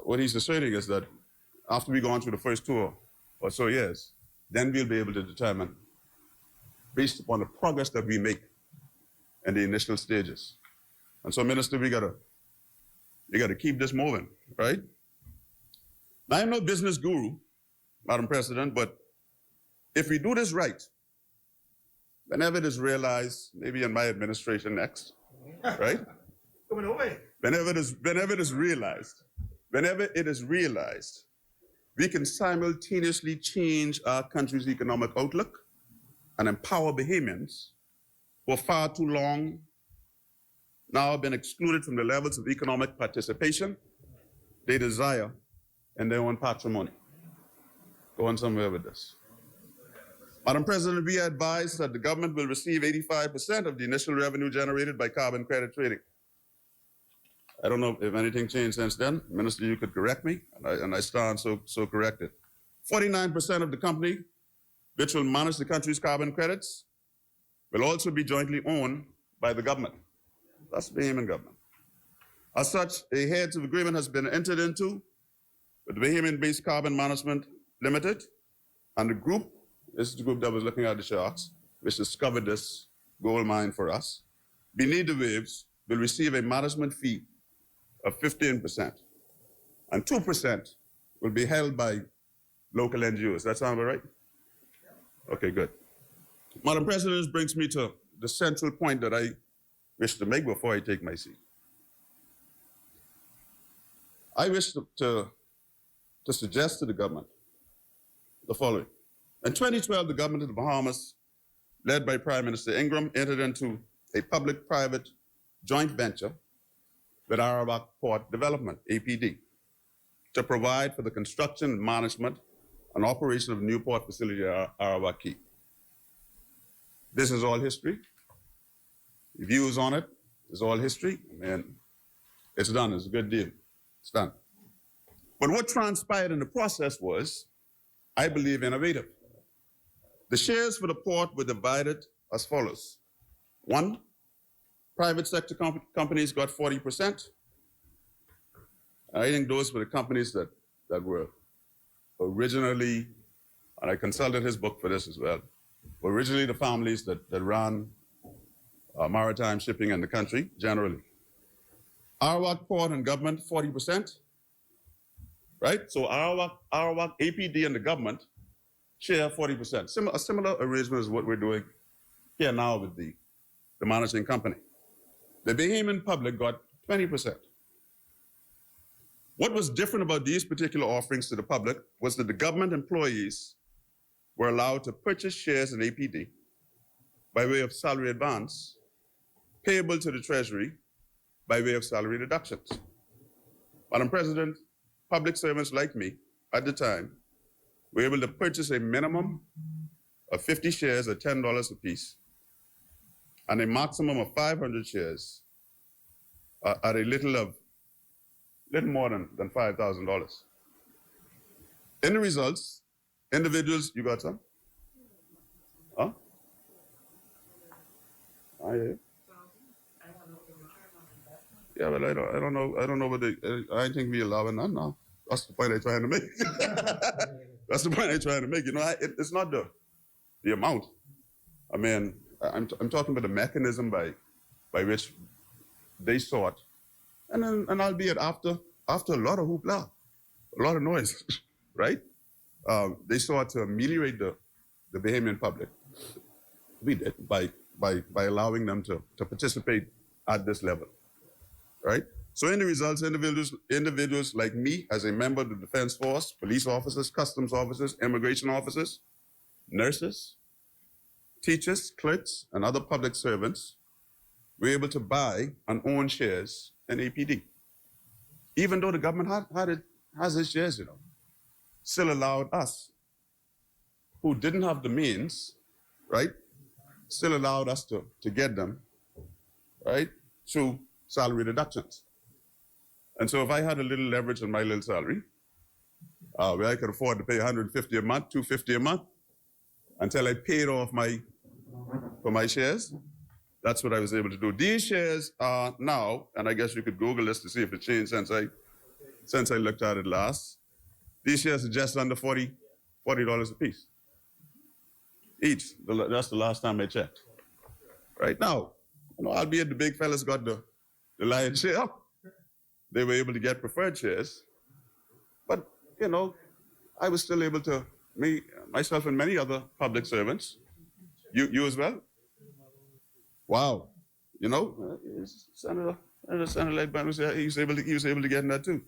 what he's asserting is that after we've gone through the first 2 or so years, then we'll be able to determine, based upon the progress that we make in the initial stages. And so, Minister, you gotta keep this moving, right? Now, I'm no business guru, Madam President, but if we do this right, whenever it is realized, maybe in my administration next, right? Coming away. Whenever it is realized, we can simultaneously change our country's economic outlook and empower Bahamians who have far too long now been excluded from the levels of economic participation they desire in their own patrimony. Going somewhere with this. Madam President, we advise that the government will receive 85% of the initial revenue generated by carbon credit trading. I don't know if anything changed since then. Minister, you could correct me, and I stand so corrected. 49% of the company, which will manage the country's carbon credits, will also be jointly owned by the government. That's the Bahamian government. As such, a heads of agreement has been entered into with the Bahamian-based Carbon Management Limited, and the group, this is the group that was looking at the sharks, which discovered this gold mine for us, beneath the waves, will receive a management fee of 15%, and 2% will be held by local NGOs. That sound about right? Okay, good. Madam President, this brings me to the central point that I wish to make before I take my seat. I wish to suggest to the government the following. In 2012, the government of the Bahamas, led by Prime Minister Ingram, entered into a public-private joint venture with Arawak Port Development, APD, to provide for the construction, management, and operation of the new port facility at Arawak Key. This is all history. Views on it is all history, and it's done. It's a good deal. It's done. But what transpired in the process was, I believe, innovative. The shares for the port were divided as follows. One, private sector companies got 40%. I think those were the companies that were originally, and I consulted his book for this as well, originally the families that ran maritime shipping in the country, generally. Arawak Port and government, 40%, right? So Arawak, APD and the government share 40%. A similar arrangement is what we're doing here now with the managing company. The Bahamian public got 20%. What was different about these particular offerings to the public was that the government employees were allowed to purchase shares in APD by way of salary advance, payable to the Treasury by way of salary deductions. Madam President, public servants like me at the time were able to purchase a minimum of 50 shares at $10 apiece and a maximum of 500 shares at a little more than $5,000. In the results, individuals, you got some? Huh? I hear you. Yeah, but I don't know what I think we allow none now. That's the point I'm trying to make. That's the point I'm trying to make. You know, it's not the amount. I mean, I'm talking about the mechanism by which they sought, and albeit after a lot of hoopla, a lot of noise, right? They sought to ameliorate the Bahamian public. We did by allowing them to participate at this level, right? So in the results, individuals like me as a member of the Defense Force, police officers, customs officers, immigration officers, nurses, teachers, clerks, and other public servants were able to buy and own shares in APD. Even though the government has its shares, you know, still allowed us, who didn't have the means, right, still allowed us to get them, right, through salary deductions. And so if I had a little leverage on my little salary, where I could afford to pay $150 a month, $250 a month, until I paid off for my shares, that's what I was able to do. These shares are now, and I guess you could Google this to see if it changed since I looked at it last. These shares are just under $40 a piece each. That's the last time I checked. Right now, you know, albeit the big fellas got the lion's share, they were able to get preferred shares. But, you know, I was still able to, myself and many other public servants, you as well? Wow. You know, Senator like Ben was he was able to get in that too.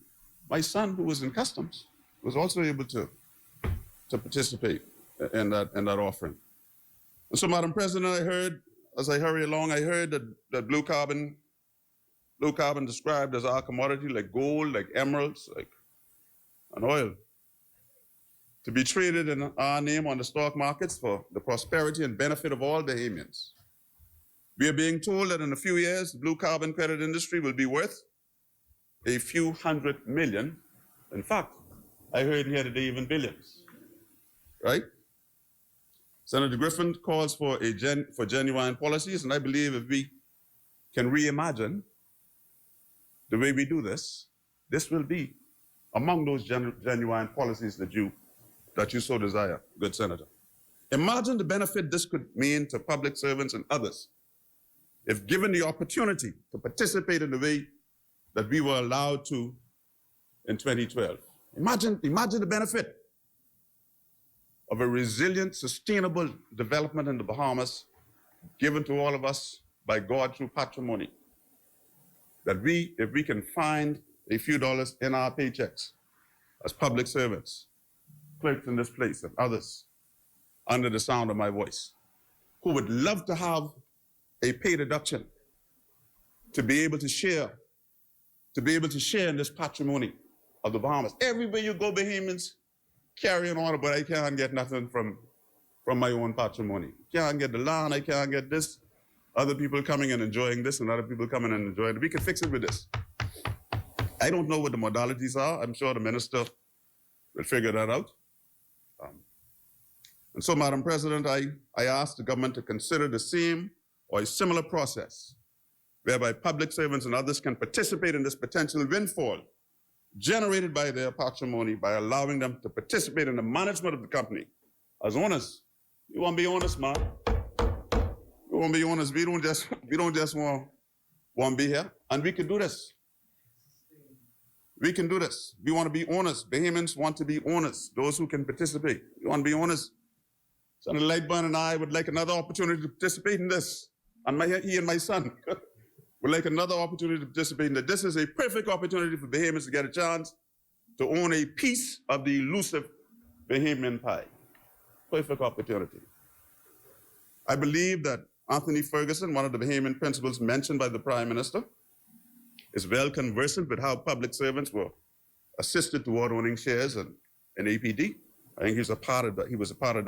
My son, who was in customs, was also able to participate in that offering. And so, Madam President, I heard, as I hurry along, I heard that blue carbon described as our commodity, like gold, like emeralds, like an oil, to be traded in our name on the stock markets for the prosperity and benefit of all Bahamians. We are being told that in a few years, the blue carbon credit industry will be worth a few $100 million. In fact, I heard here today even billions, right? Senator Griffin calls for genuine policies, and I believe if we can reimagine the way we do this, this will be among those genuine policies that you so desire, good Senator. Imagine the benefit this could mean to public servants and others if given the opportunity to participate in the way that we were allowed to in 2012. Imagine the benefit of a resilient, sustainable development in the Bahamas given to all of us by God through patrimony. That if we can find a few dollars in our paychecks as public servants, clerks in this place and others under the sound of my voice, who would love to have a pay deduction to be able to share in this patrimony of the Bahamas. Everywhere you go, Bahamians carrying on, but I can't get nothing from from my own patrimony. Can't get the land, I can't get this. Other people coming and enjoying this and other people coming and enjoying it. We can fix it with this. I don't know what the modalities are. I'm sure the minister will figure that out. And so, Madam President, I ask the government to consider the same or a similar process whereby public servants and others can participate in this potential windfall generated by their patrimony by allowing them to participate in the management of the company as owners. We want to be honest, man. We want to be honest. We don't just want to be here. And we can do this. We can do this. We want to be honest. Bahamians want to be honest. Those who can participate. We want to be honest. Senator Lightburn and I would like another opportunity to participate in this. And he and my son would like another opportunity to participate in that. This is a perfect opportunity for Bahamians to get a chance to own a piece of the elusive Bahamian pie. Perfect opportunity. I believe that Anthony Ferguson, one of the Bahamian principals mentioned by the Prime Minister, is well conversant with how public servants were assisted toward owning shares in APD. I think he was a part of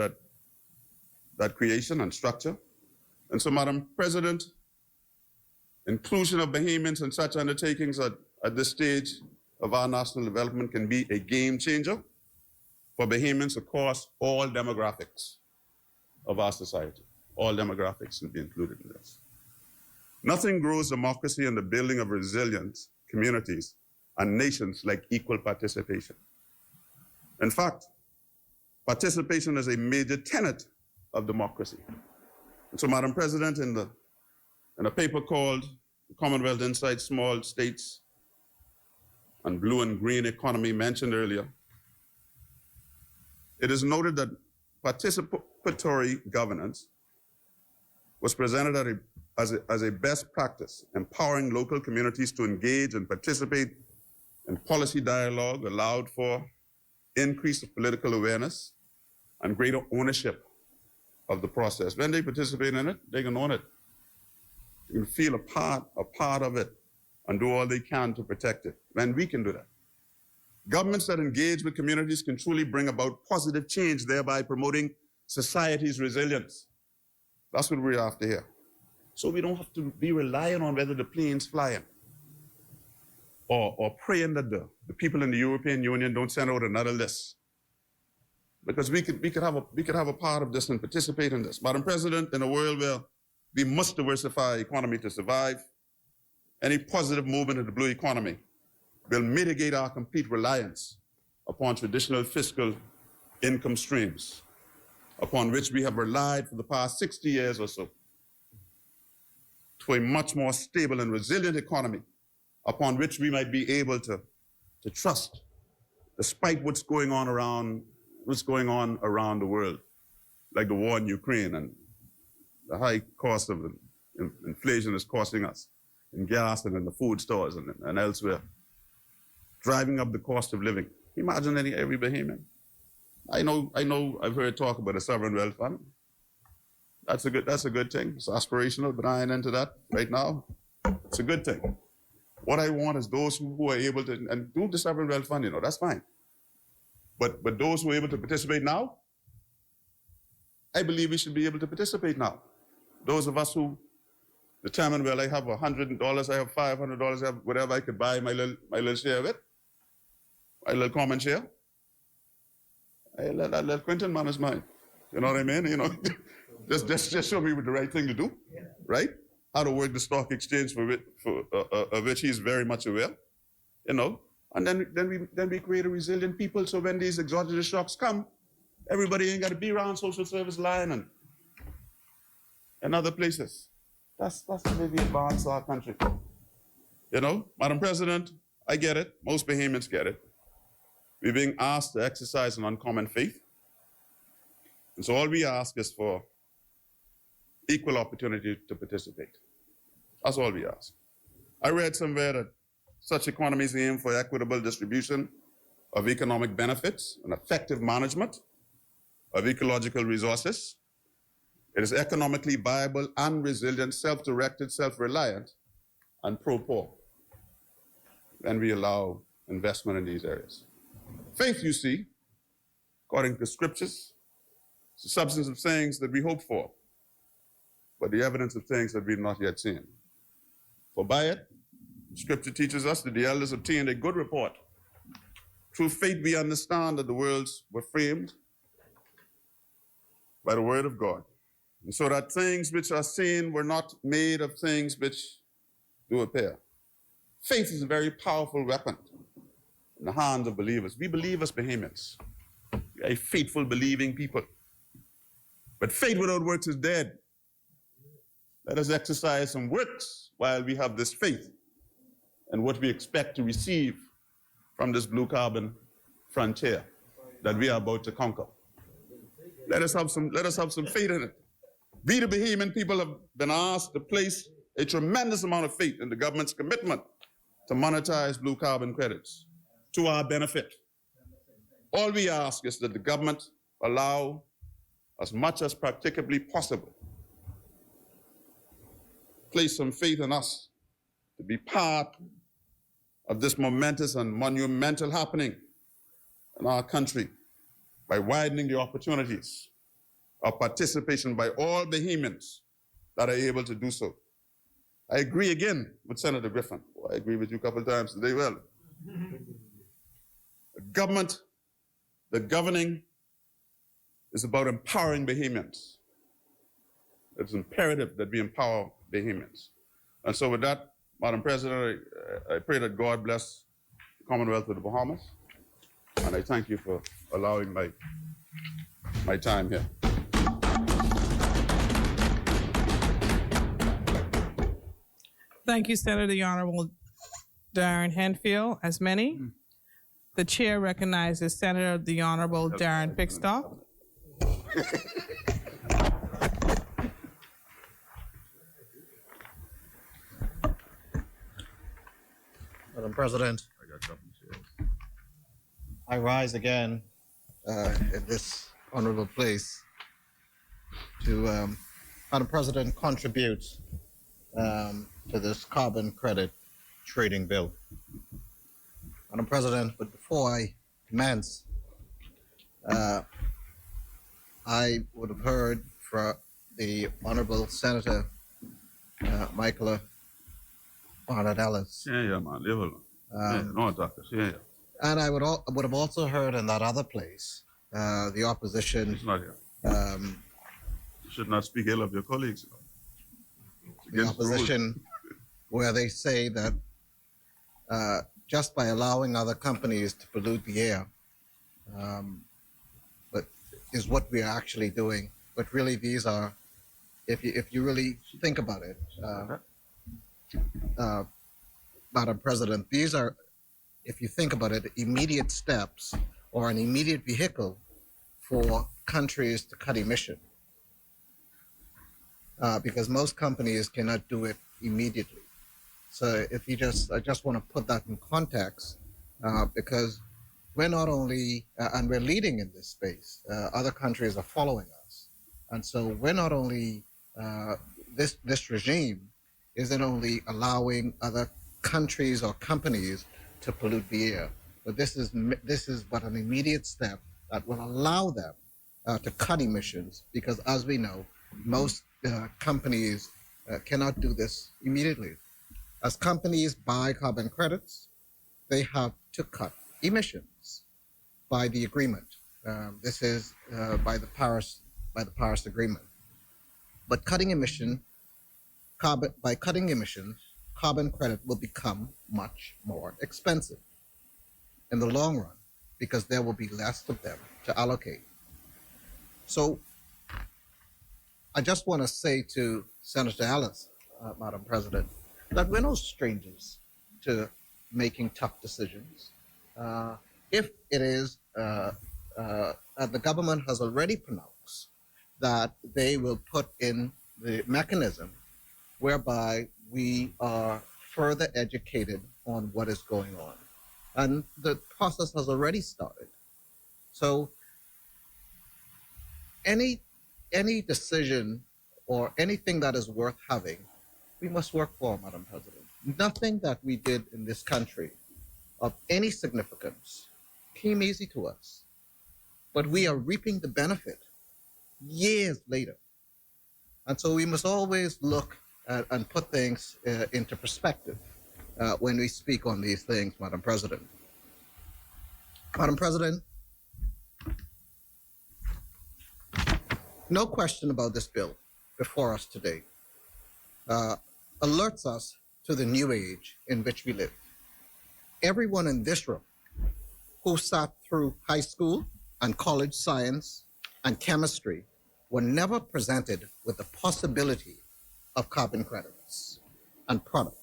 that creation and structure. And so, Madam President, inclusion of Bahamians in such undertakings at this stage of our national development can be a game changer for Bahamians across all demographics of our society. All demographics can be included in this. Nothing grows democracy and the building of resilient communities and nations like equal participation. In fact, participation is a major tenet of democracy. And so, Madam President, in a paper called Commonwealth Inside Small States and Blue and Green Economy mentioned earlier, it is noted that participatory governance was presented as a best practice, empowering local communities to engage and participate in policy dialogue, allowed for increased political awareness and greater ownership of the process. When they participate in it, they can own it. They can feel a part of it and do all they can to protect it. When we can do that. Governments that engage with communities can truly bring about positive change, thereby promoting society's resilience. That's what we're after here. So we don't have to be relying on whether the plane's flying or praying that the people in the European Union don't send out another list. Because we could have a part of this and participate in this. Madam President, in a world where we must diversify economy to survive, any positive movement in the blue economy will mitigate our complete reliance upon traditional fiscal income streams, upon which we have relied for the past 60 years or so, to a much more stable and resilient economy, upon which we might be able to trust, despite what's going on around the world, like the war in Ukraine and the high cost of inflation is costing us in gas and in the food stores and elsewhere, driving up the cost of living. Imagine every Bahamian. I know, I've heard talk about a sovereign wealth fund. That's a good thing. It's aspirational, but I ain't into that right now. It's a good thing. What I want is those who are able to, and do the sovereign wealth fund, that's fine. But those who are able to participate now, I believe we should be able to participate now. Those of us who determine, well, I have $100, I have $500, I have whatever I could buy my little share of it, my little common share. I let Quentin manage mine. You know what I mean? Just show me what the right thing to do, right? How to work the stock exchange of which he's very much aware, And then we create a resilient people. So when these exogenous shocks come, everybody ain't got to be around social service line and other places. That's the way we advance our country. Madam President, I get it. Most Bahamians get it. We're being asked to exercise an uncommon faith. And so all we ask is for equal opportunity to participate. That's all we ask. I read somewhere that such economies aim for equitable distribution of economic benefits and effective management of ecological resources. It is economically viable and resilient, self-directed, self-reliant, and pro-poor. And we allow investment in these areas. Faith, you see, according to scriptures, It's the substance of things that we hope for, but the evidence of things that we've not yet seen. For by it, Scripture teaches us that the elders obtained a good report. Through faith, we understand that the worlds were framed by the word of God, and so that things which are seen were not made of things which do appear. Faith is a very powerful weapon in the hands of believers. We believe as behemoths. We are a faithful, believing people. But faith without works is dead. Let us exercise some works while we have this faith and what we expect to receive from this blue carbon frontier that we are about to conquer. Let us have some faith in it. We, the Bahamian people, have been asked to place a tremendous amount of faith in the government's commitment to monetize blue carbon credits to our benefit. All we ask is that the government allow as much as practicably possible, place some faith in us to be part of this momentous and monumental happening in our country by widening the opportunities of participation by all Bahamians that are able to do so. I agree again with Senator Griffin. Well, I agree with you a couple of times today. Well, the governing is about empowering Bahamians. It's imperative that we empower Bahamians. And so with that, Madam President, I pray that God bless the Commonwealth of the Bahamas. And I thank you for allowing my time here. Thank you, Senator the Honorable Darren Henfield. As many, the chair recognizes Senator the Honorable Darren Pickstock. Madam President, I rise again in this honorable place to, Madam President, contribute to this carbon credit trading bill. Madam President, but before I commence, I would have heard from the Honorable Senator Michaela Barnett Ellis. Yeah, man. No, doctor. Yeah. And I would have also heard in that other place the opposition. It's not here. You should not speak ill of your colleagues. The opposition, where they say that just by allowing other companies to pollute the air, but is what we are actually doing. But really, these are, if you really think about it, Madam President, these are, if you think about it, immediate steps or an immediate vehicle for countries to cut emission. Because most companies cannot do it immediately. So if you I just want to put that in context, because we're not only, and we're leading in this space, other countries are following us. And so we're not only, this regime isn't only allowing other countries or companies to pollute the air, but this is but an immediate step that will allow them to cut emissions, because as we know, most companies cannot do this immediately. As companies buy carbon credits, they have to cut emissions by the agreement. This is by the Paris Agreement. But cutting emissions, carbon credit will become much more expensive in the long run, because there will be less of them to allocate. So I just want to say to Senator Ellis, Madam President, that we're no strangers to making tough decisions. If it is, the government has already pronounced that they will put in the mechanism whereby we are further educated on what is going on. And the process has already started. So any decision or anything that is worth having, we must work for, Madam President. Nothing that we did in this country of any significance came easy to us, but we are reaping the benefit years later. And so we must always look at, and put things into perspective when we speak on these things, Madam President. Madam President, no question about this bill before us today alerts us to the new age in which we live. Everyone in this room who sat through high school and college science and chemistry were never presented with the possibility of carbon credits and product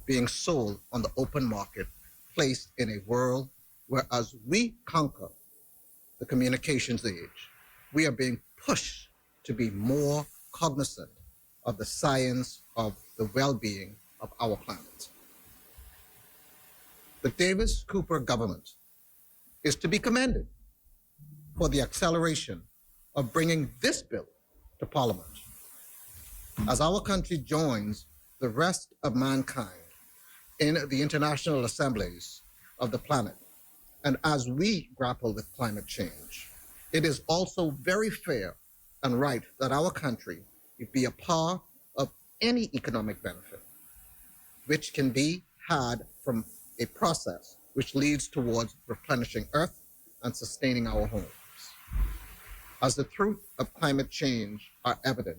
being sold on the open market, placed in a world where, as we conquer the communications age, we are being pushed to be more cognizant of the science of the well-being of our planet. The Davis-Cooper government is to be commended for the acceleration of bringing this bill to Parliament. As our country joins the rest of mankind in the international assemblies of the planet, and as we grapple with climate change, it is also very fair and right that our country be a part of any economic benefit which can be had from a process which leads towards replenishing Earth and sustaining our homes, as the truth of climate change are evident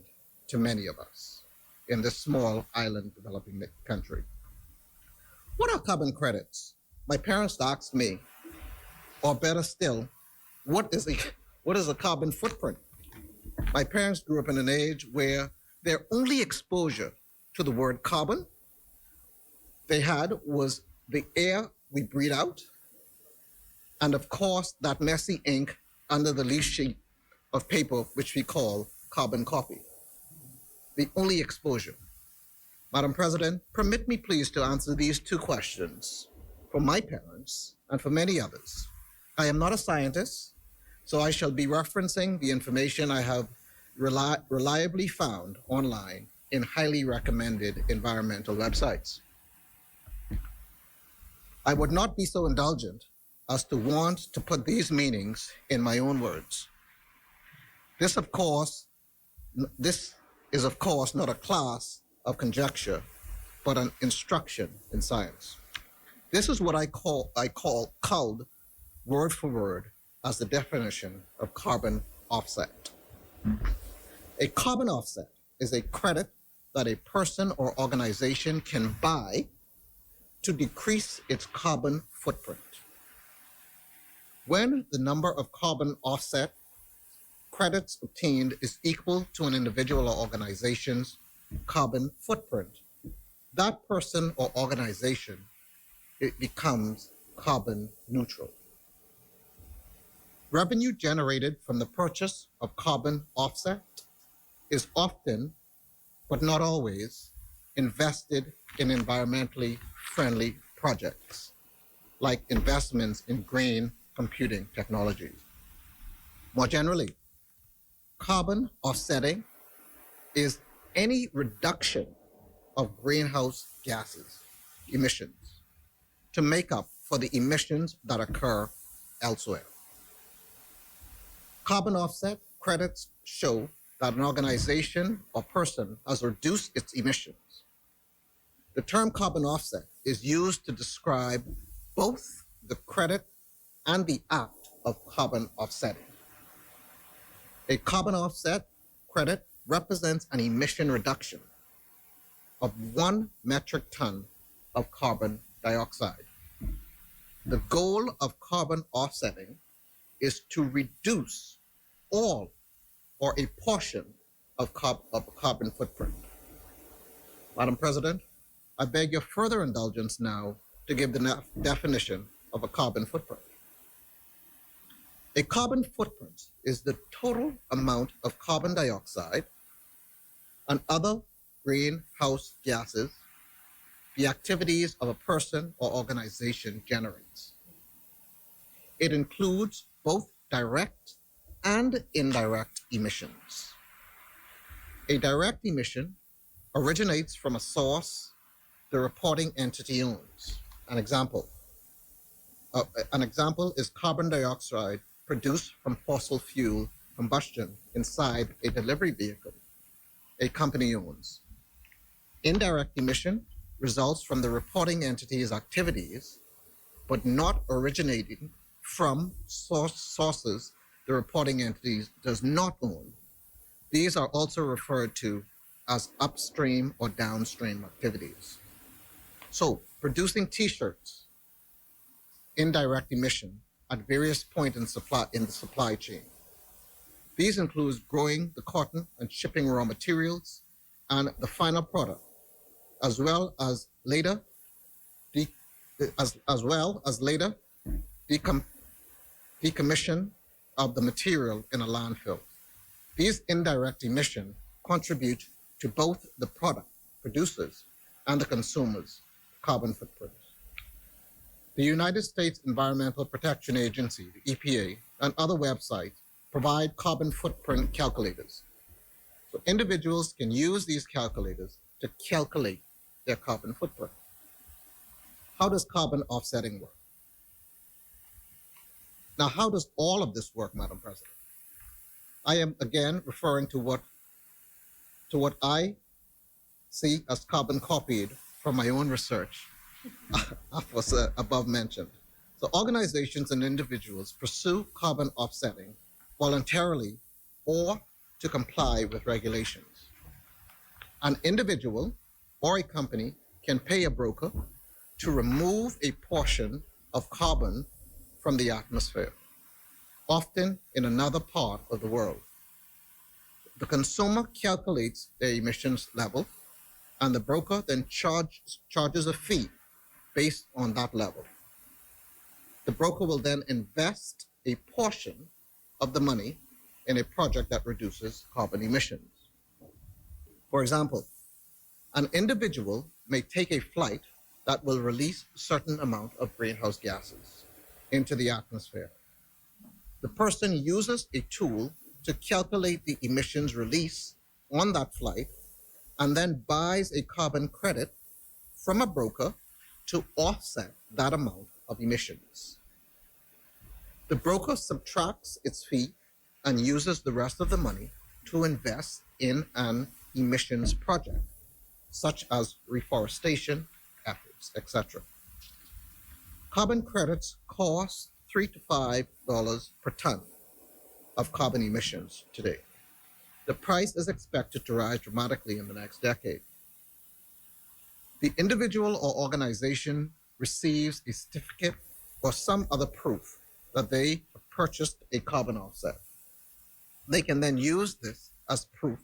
to many of us in this small island developing country. What are carbon credits? My parents asked me, or better still, what is a carbon footprint? My parents grew up in an age where their only exposure to the word carbon they had was the air we breathe out, and of course, that messy ink under the leaf sheet of paper, which we call carbon copy. The only exposure. Madam President, permit me please to answer these two questions for my parents and for many others. I am not a scientist, so I shall be referencing the information I have reliably found online in highly recommended environmental websites. I would not be so indulgent as to want to put these meanings in my own words. This is of course not a class of conjecture, but an instruction in science. This is what I culled word for word as the definition of carbon offset. A carbon offset is a credit that a person or organization can buy to decrease its carbon footprint. When the number of carbon offset credits obtained is equal to an individual or organization's carbon footprint, that person or organization, it becomes carbon neutral. Revenue generated from the purchase of carbon offset is often, but not always, invested in environmentally friendly projects, like investments in green computing technologies. More generally, carbon offsetting is any reduction of greenhouse gases emissions to make up for the emissions that occur elsewhere. Carbon offset credits show that an organization or person has reduced its emissions. The term carbon offset is used to describe both the credit and the act of carbon offsetting. A carbon offset credit represents an emission reduction of 1 metric ton of carbon dioxide. The goal of carbon offsetting is to reduce all or a portion of carbon footprint. Madam President, I beg your further indulgence now to give the definition of a carbon footprint. A carbon footprint is the total amount of carbon dioxide and other greenhouse gases the activities of a person or organization generates. It includes both direct and indirect emissions. A direct emission originates from a source the reporting entity owns. An example is carbon dioxide produced from fossil fuel combustion inside a delivery vehicle a company owns. Indirect emission results from the reporting entity's activities, but not originating from sources the reporting entity does not own. These are also referred to as upstream or downstream activities. So, producing t-shirts, indirect emission at various points in the supply chain. These include growing the cotton and shipping raw materials and the final product, as well as later decommission of the material in a landfill. These indirect emissions contribute to both the product producers and the consumers' carbon footprint. The United States Environmental Protection Agency, the EPA, and other websites provide carbon footprint calculators. So individuals can use these calculators to calculate their carbon footprint. How does carbon offsetting work? Now, how does all of this work, Madam President? I am again referring to what I see as carbon copied from my own research, as was above mentioned. So organizations and individuals pursue carbon offsetting voluntarily or to comply with regulations. An individual or a company can pay a broker to remove a portion of carbon from the atmosphere, often in another part of the world. The consumer calculates their emissions level, and the broker then charges a fee based on that level. The broker will then invest a portion of the money in a project that reduces carbon emissions. For example, an individual may take a flight that will release a certain amount of greenhouse gases into the atmosphere. The person uses a tool to calculate the emissions release on that flight and then buys a carbon credit from a broker to offset that amount of emissions. The broker subtracts its fee and uses the rest of the money to invest in an emissions project, such as reforestation efforts, etc. Carbon credits cost $3 to $5 per ton of carbon emissions today. The price is expected to rise dramatically in the next decade. The individual or organization receives a certificate or some other proof that they have purchased a carbon offset. They can then use this as proof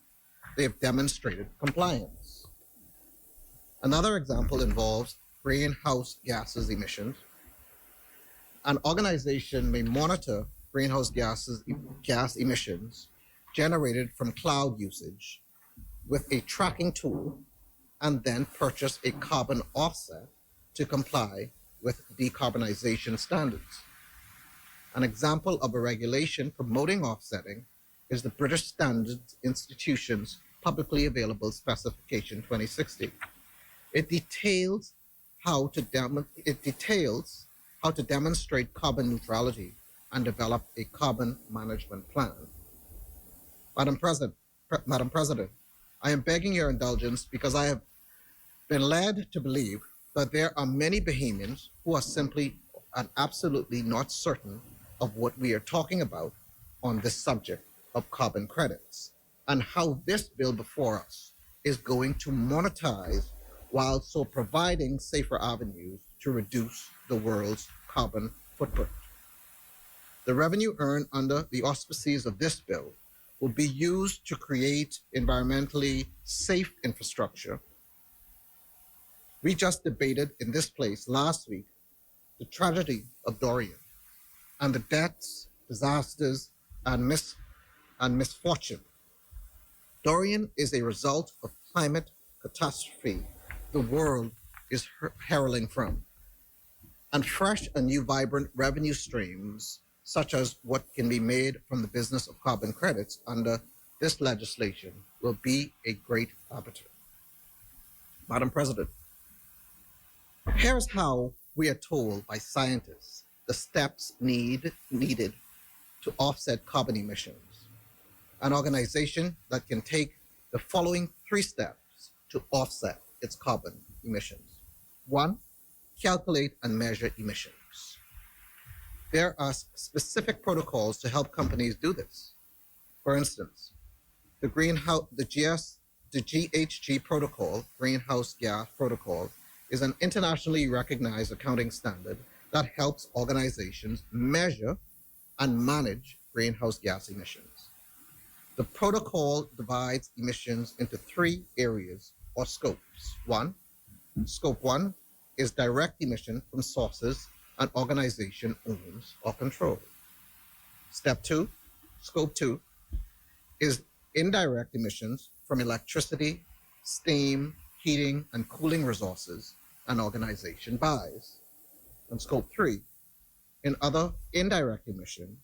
they have demonstrated compliance. Another example involves greenhouse gases emissions. An organization may monitor greenhouse gas emissions generated from cloud usage with a tracking tool and then purchase a carbon offset to comply with decarbonization standards. An example of a regulation promoting offsetting is the British Standards Institution's publicly available specification 2060. It details how to demonstrate carbon neutrality and develop a carbon management plan. Madam President, I am begging your indulgence because I have been led to believe that there are many Bahamians who are simply and absolutely not certain of what we are talking about on this subject of carbon credits and how this bill before us is going to monetize while also providing safer avenues to reduce the world's carbon footprint. The revenue earned under the auspices of this bill will be used to create environmentally safe infrastructure. We just debated in this place last week the tragedy of Dorian and the deaths, disasters, and misfortune. Dorian is a result of climate catastrophe the world is heralding from. And fresh and new vibrant revenue streams, such as what can be made from the business of carbon credits under this legislation, will be a great arbiter. Madam President, here's how we are told by scientists the steps needed to offset carbon emissions. an organization that can take the following 3 steps to offset its carbon emissions. 1, calculate and measure emissions. There are specific protocols to help companies do this. For instance, the GHG protocol, Greenhouse Gas Protocol, is an internationally recognized accounting standard that helps organizations measure and manage greenhouse gas emissions. The protocol divides emissions into 3 areas or scopes. 1, Scope 1 is direct emission from sources an organization owns or controls. Step 2, Scope 2, is indirect emissions from electricity, steam, heating, and cooling resources an organization buys. And Scope 3, in other indirect emission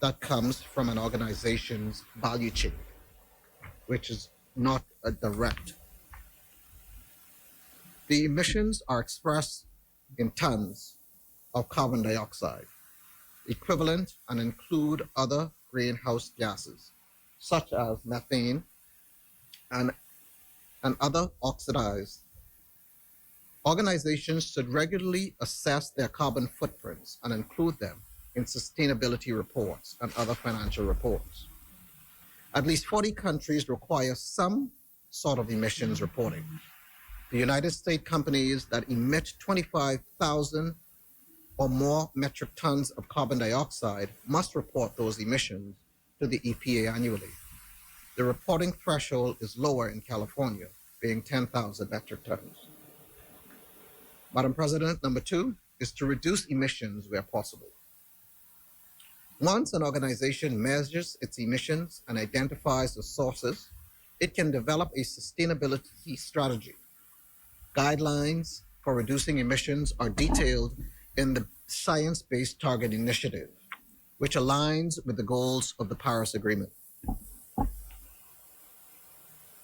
that comes from an organization's value chain, which is not a direct. The emissions are expressed in tons of carbon dioxide, equivalent, and include other greenhouse gases, such as methane and other oxidized. Organizations should regularly assess their carbon footprints and include them in sustainability reports and other financial reports. At least 40 countries require some sort of emissions reporting. The United States companies that emit 25,000 or more metric tons of carbon dioxide must report those emissions to the EPA annually. The reporting threshold is lower in California, being 10,000 metric tons. Madam President, number 2 is to reduce emissions where possible. Once an organization measures its emissions and identifies the sources, it can develop a sustainability strategy. Guidelines for reducing emissions are detailed in the Science-Based Target Initiative, which aligns with the goals of the Paris Agreement.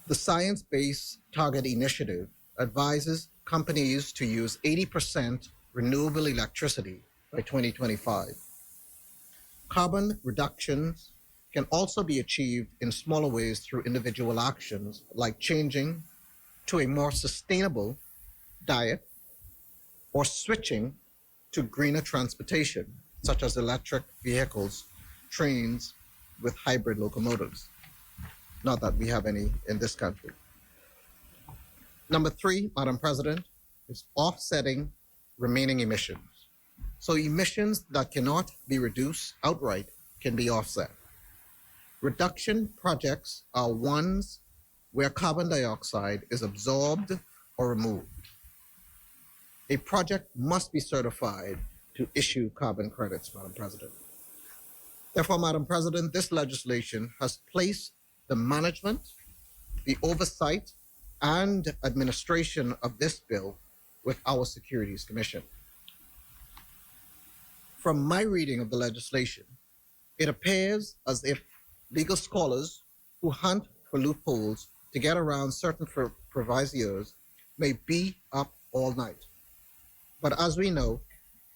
The Science-Based Target Initiative advises companies to use 80% renewable electricity by 2025. Carbon reductions can also be achieved in smaller ways through individual actions like changing to a more sustainable diet or switching to greener transportation, such as electric vehicles, trains with hybrid locomotives. Not that we have any in this country. Number 3, Madam President, is offsetting remaining emissions. So emissions that cannot be reduced outright can be offset. Reduction projects are ones where carbon dioxide is absorbed or removed. A project must be certified to issue carbon credits, Madam President. Therefore, Madam President, this legislation has placed the management, the oversight, and administration of this bill with our Securities Commission. From my reading of the legislation, it appears as if legal scholars who hunt for loopholes to get around certain provisos may be up all night. But as we know,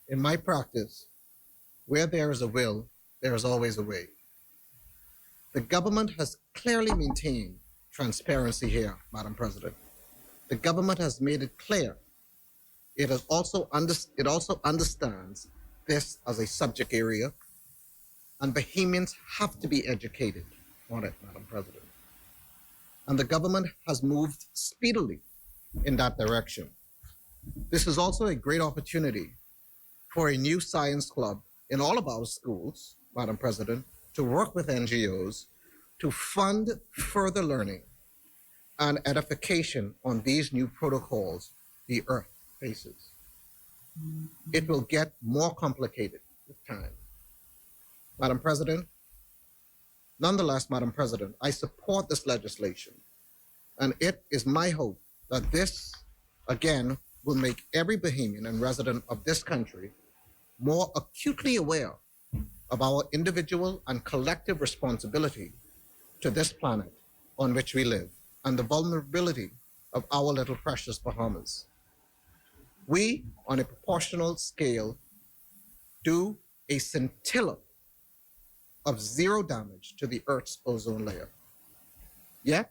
in my practice, where there is a will, there is always a way. The government has clearly maintained transparency here, Madam President. The government has made it clear. It also understands this as a subject area, and Bahamians have to be educated on it, Madam President. And the government has moved speedily in that direction. This is also a great opportunity for a new science club in all of our schools, Madam President, to work with NGOs to fund further learning and edification on these new protocols the Earth faces. It will get more complicated with time. Madam President, nonetheless, Madam President, I support this legislation, and it is my hope that this, again, will make every Bahamian and resident of this country more acutely aware of our individual and collective responsibility to this planet on which we live and the vulnerability of our little precious Bahamas. We, on a proportional scale, do a scintilla of zero damage to the Earth's ozone layer. Yet,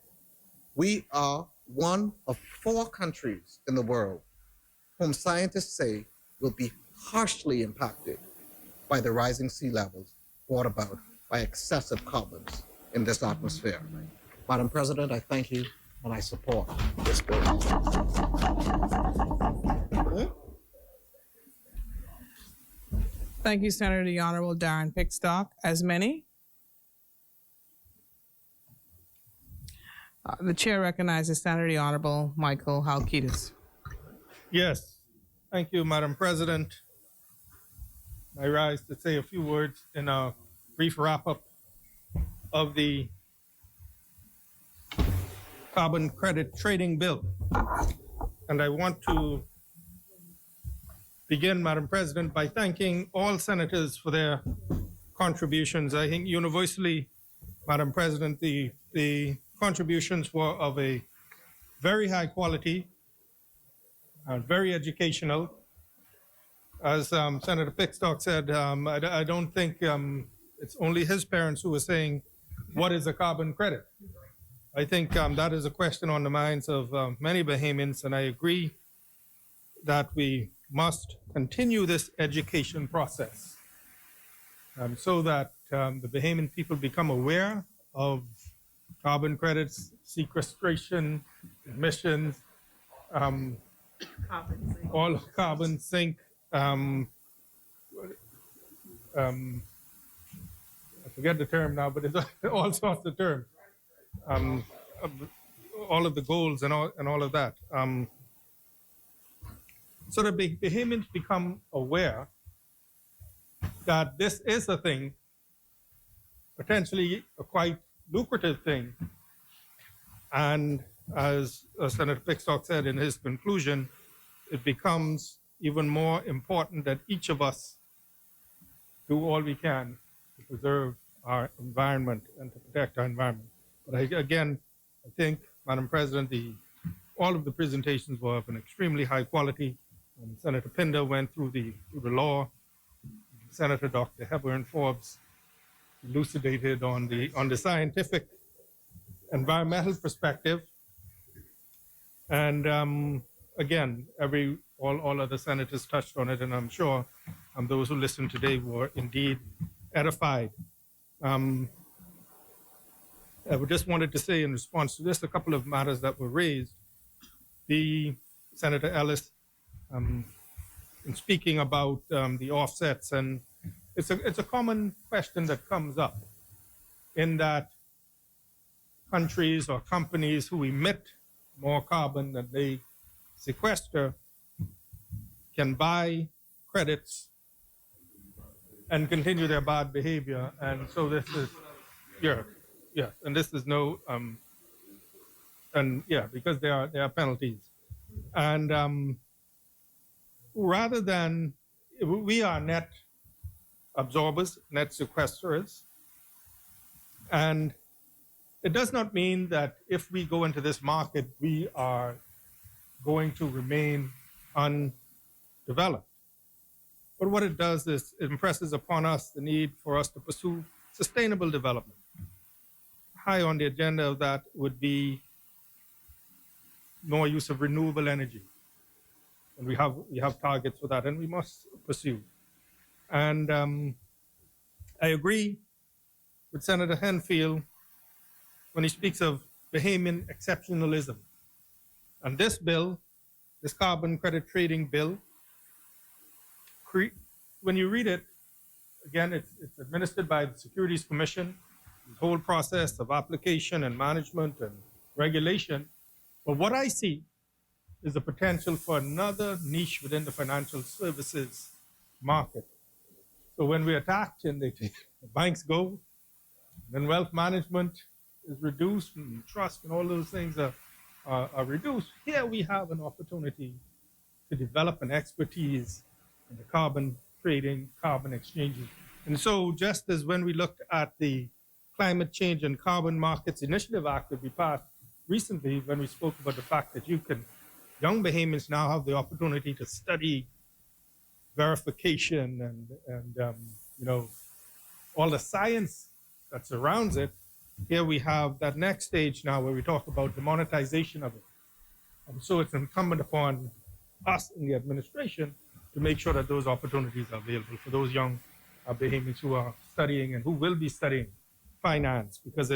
we are one of 4 countries in the world whom scientists say will be harshly impacted by the rising sea levels brought about by excessive carbons in this atmosphere. Madam President, I thank you and I support this bill. Thank you, Senator the Honorable Darren Pickstock. As many? The chair recognizes Senator the Honorable Michael Halkitis. Yes, thank you, Madam President. I rise to say a few words in a brief wrap-up of the carbon credit trading bill. And I want to begin, Madam President, by thanking all senators for their contributions. I think universally, Madam President, the contributions were of a very high quality, very educational. As Senator Pickstock said, I don't think it's only his parents who were saying, what is a carbon credit? I think that is a question on the minds of many Bahamians, and I agree that we must continue this education process so that the Bahamian people become aware of carbon credits, sequestration, emissions, all carbon sink, I forget the term now, but it's all sorts of terms. All of the goals and all of that. So that Bahamians become aware that this is a thing, potentially a quite lucrative thing. And as Senator Pickstock said in his conclusion, it becomes even more important that each of us do all we can to preserve our environment and to protect our environment. But I think, Madam President, all of the presentations were of an extremely high quality. And Senator Pinder went through the law. Senator Dr. Hepburn Forbes elucidated on the scientific environmental perspective. And again, all other senators touched on it, and I'm sure those who listened today were indeed edified. I just wanted to say in response to this, a couple of matters that were raised. Senator Ellis, in speaking about the offsets, and it's a common question that comes up in that countries or companies who emit more carbon than they sequester can buy credits and continue their bad behavior. And so this is, and this is no, because there are penalties. And rather than, we are net absorbers, net sequesterers, and it does not mean that if we go into this market, we are going to remain undeveloped. But what it does is it impresses upon us the need for us to pursue sustainable development. High on the agenda of that would be more use of renewable energy. And we have targets for that, and we must pursue. And I agree with Senator Henfield when he speaks of Bahamian exceptionalism. And this bill, this carbon credit trading bill, when you read it, again, it's administered by the Securities Commission, the whole process of application and management and regulation. But what I see is the potential for another niche within the financial services market. So when we attack and the banks go, then wealth management is reduced and trust and all those things are reduced. Here we have an opportunity to develop an expertise in the carbon trading, carbon exchanges. And so just as when we looked at the Climate Change and Carbon Markets Initiative Act that we passed recently, when we spoke about the fact that young Bahamians now have the opportunity to study verification and all the science that surrounds it, here we have that next stage now where we talk about the monetization of it. So it's incumbent upon us in the administration to make sure that those opportunities are available for those young Bahamians who are studying and who will be studying finance, because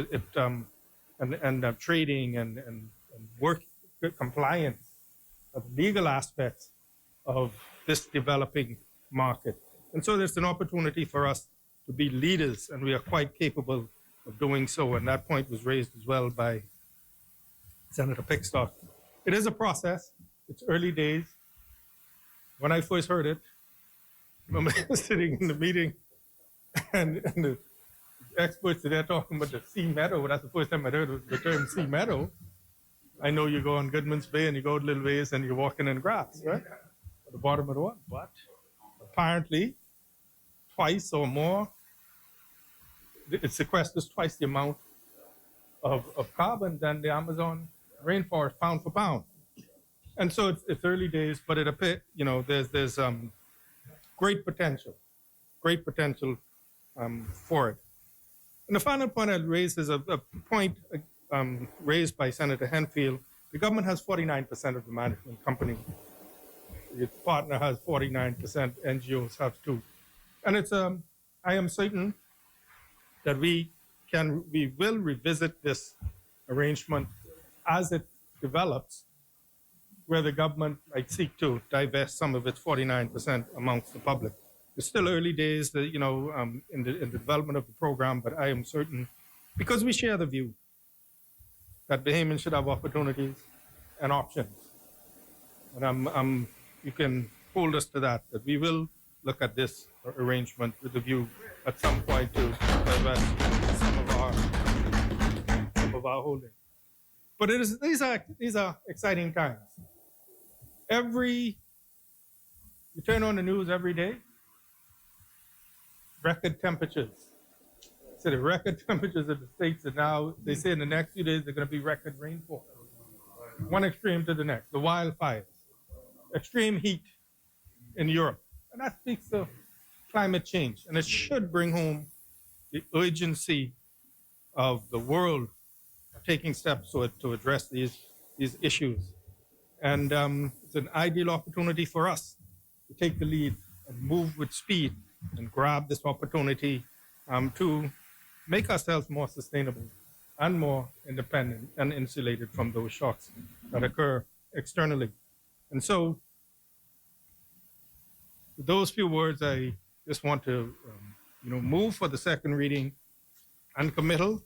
trading and work compliance of legal aspects of this developing market. And so there's an opportunity for us to be leaders, and we are quite capable of doing so. And that point was raised as well by Senator Pickstock. It is a process. It's early days. When I first heard it, I remember sitting in the meeting and the experts are there talking about the sea meadow. That's the first time I heard the term sea meadow. I know you go on Goodman's Bay and you go a little ways and you're walking in grass, right? At the bottom of the water. But apparently, twice or more, it sequesters twice the amount of carbon than the Amazon rainforest pound for pound. And so it's early days, but it appears, there's great potential for it. And the final point I'll raise is a point raised by Senator Henfield. The government has 49% of the management company. Its partner has 49%, NGOs have too. And it's I am certain that we will revisit this arrangement as it develops, where the government might seek to divest some of its 49% amongst the public. It's still early days, in the development of the program, but I am certain, because we share the view that Bahamians should have opportunities and options. And you can hold us to that we will look at this arrangement with the view at some point to divest some of our holdings. But these are exciting times. You turn on the news every day, record temperatures. So the record temperatures of the states are now, they say in the next few days, they're going to be record rainfall. One extreme to the next, the wildfires, extreme heat in Europe. And that speaks to climate change. And it should bring home the urgency of the world taking steps to address these issues. And it's an ideal opportunity for us to take the lead and move with speed and grab this opportunity to make ourselves more sustainable and more independent and insulated from those shocks that occur externally. And so, with those few words, I just want to move for the second reading and committal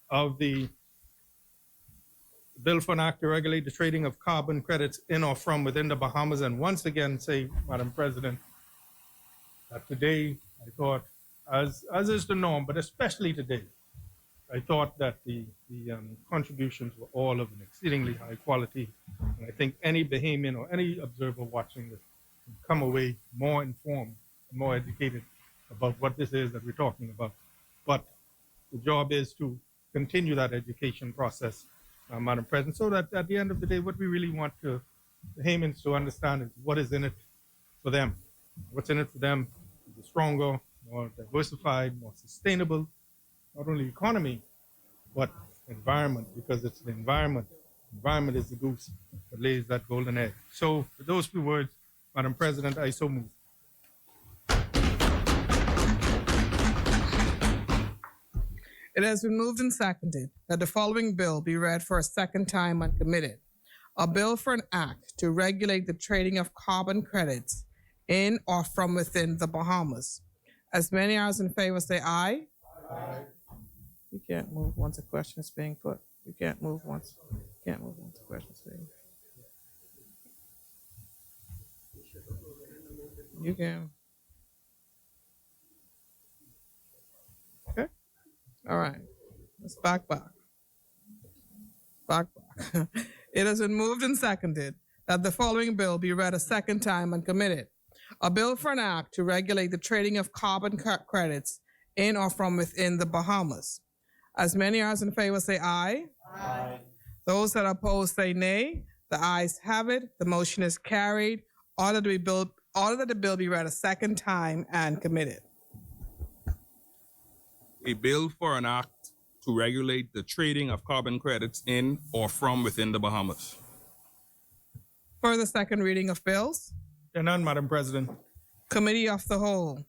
of the bill for an act to regulate the trading of carbon credits in or from within the Bahamas. And once again say, Madam President, that today I thought, as is the norm, but especially today, I thought that the contributions were all of an exceedingly high quality. And I think any Bahamian or any observer watching this can come away more informed, more educated about what this is that we're talking about. But the job is to continue that education process, Madam President, so that at the end of the day, what we really want the Bahamians to understand is what is in it for them. What's in it for them is a stronger, more diversified, more sustainable, not only economy, but environment, because it's the environment. Environment is the goose that lays that golden egg. So with those few words, Madam President, I so move. It has been moved and seconded that the following bill be read for a second time and committed. A bill for an act to regulate the trading of carbon credits in or from within the Bahamas. As many as in favor say aye. Aye. You can't move once a question is being put. You can't move once. You can't move once a question is being. You can. Okay. All right. Let's back. It has been moved and seconded that the following bill be read a second time and committed. A bill for an act to regulate the trading of carbon credits in or from within the Bahamas. As many as in favor say aye. Aye. Those that oppose say nay. The ayes have it. The motion is carried. Order that the bill be read a second time and committed. a bill for an act to regulate the trading of carbon credits in or from within the Bahamas. For the second reading of bills, There are none, Madam President. Committee of the Whole.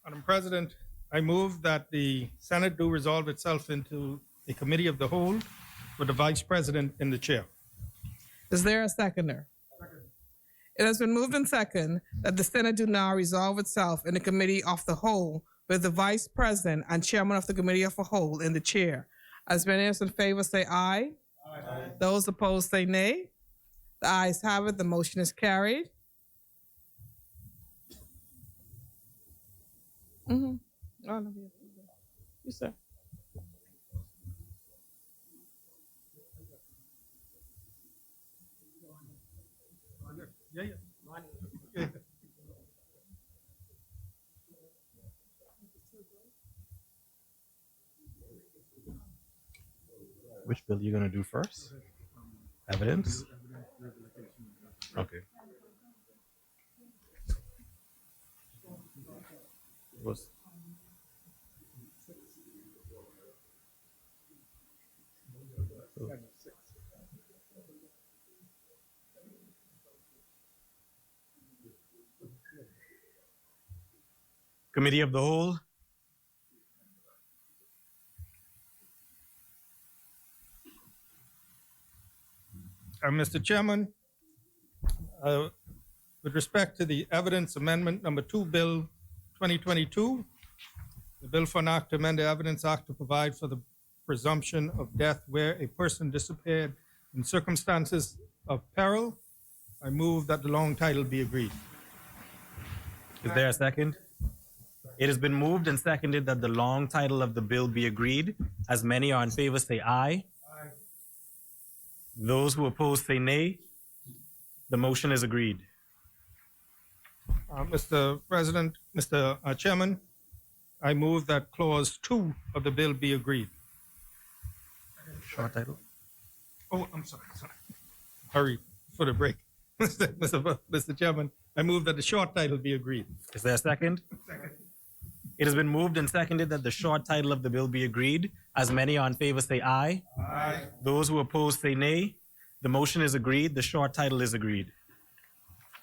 Madam President, I move that the Senate do resolve itself into a committee of the whole with the Vice President in the chair. Is there a seconder? It has been moved and second that the Senate do now resolve itself in the Committee of the Whole with the Vice President and Chairman of the Committee of the Whole in the chair. As many as in favor say aye. Aye. Those opposed say nay. The ayes have it. The motion is carried. Oh, no, you sir. Yeah. Which bill are you going to do first? Evidence? Okay. Was Committee of the Whole. Mr. Chairman, with respect to the evidence amendment number 2, Bill 2022, the bill for an act to amend the Evidence Act to provide for the presumption of death where a person disappeared in circumstances of peril, I move that the long title be agreed. Is there a second? It has been moved and seconded that the long title of the bill be agreed. As many are in favor say aye. Aye. Those who oppose say nay. The motion is agreed. Mr. President, Mr. Chairman, I move that clause 2 of the bill be agreed. Short title. Oh, I'm sorry. Hurry for the break. Mr. Chairman, I move that the short title be agreed. Is there a second? Second. It has been moved and seconded that the short title of the bill be agreed. As many are in favor say aye. Aye. Those who oppose say nay. The motion is agreed. The short title is agreed.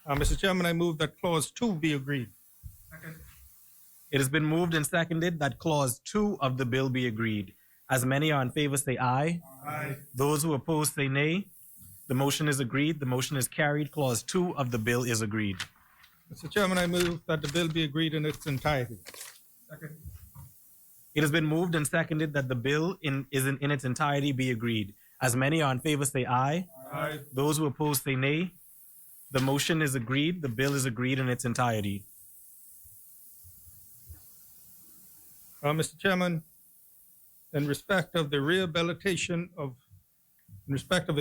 Mr. Chairman, I move that clause 2 be agreed. Second. It has been moved and seconded that clause 2 of the bill be agreed. As many are in favor say aye. Aye. Those who oppose say nay. The motion is agreed. The motion is carried. Clause 2 of the bill is agreed. Mr. Chairman, I move that the bill be agreed in its entirety. Second. It has been moved and seconded that the bill in its entirety be agreed. As many are in favor say aye. Aye. Those who oppose say nay. The motion is agreed. The bill is agreed in its entirety. Mr. Chairman, in respect of a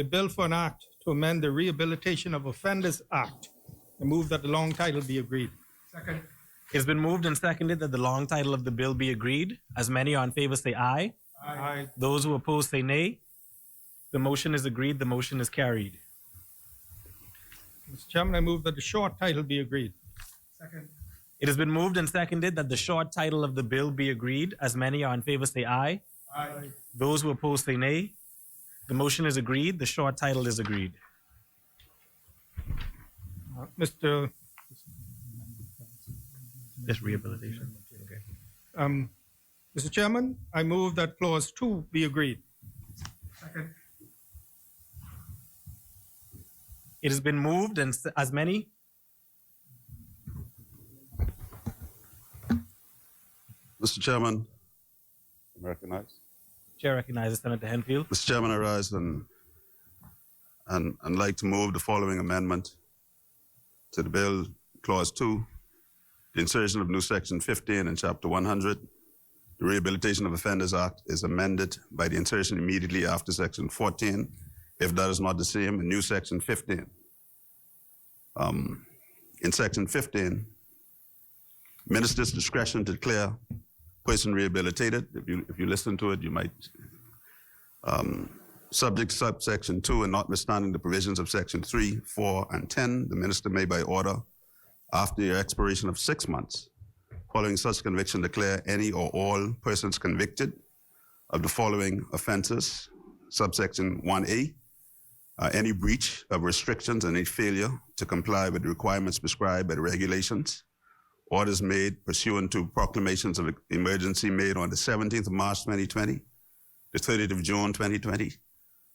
bill for an act to amend the Rehabilitation of Offenders Act, I move that the long title be agreed. Second. It has been moved and seconded that the long title of the bill be agreed. As many are in favor say aye. Aye. Those who oppose say nay. The motion is agreed. The motion is carried. Mr. Chairman, I move that the short title be agreed. Second. It has been moved and seconded that the short title of the bill be agreed. As many are in favor say aye. Aye. Those who oppose say nay. The motion is agreed. The short title is agreed. Mr. This rehabilitation. Okay. Mr. Chairman, I move that clause 2 be agreed. Second. It has been moved and as many. Mr. Chairman, I recognize. Chair recognizes Senator Henfield. Mr. Chairman, I rise and like to move the following amendment to the bill, clause 2, the insertion of new section 15 in chapter 100. The Rehabilitation of Offenders Act is amended by the insertion immediately after section 14. If that is not the same, a new section 15. In section 15, minister's discretion to declare person rehabilitated. If you listen to it, you might subject subsection 2 and notwithstanding the provisions of section 3, 4, and 10, the minister may by order after the expiration of 6 months Following such conviction, declare any or all persons convicted of the following offenses, subsection 1A, any breach of restrictions and any failure to comply with the requirements prescribed by the regulations, orders made pursuant to proclamations of emergency made on the 17th of March 2020, the 30th of June 2020,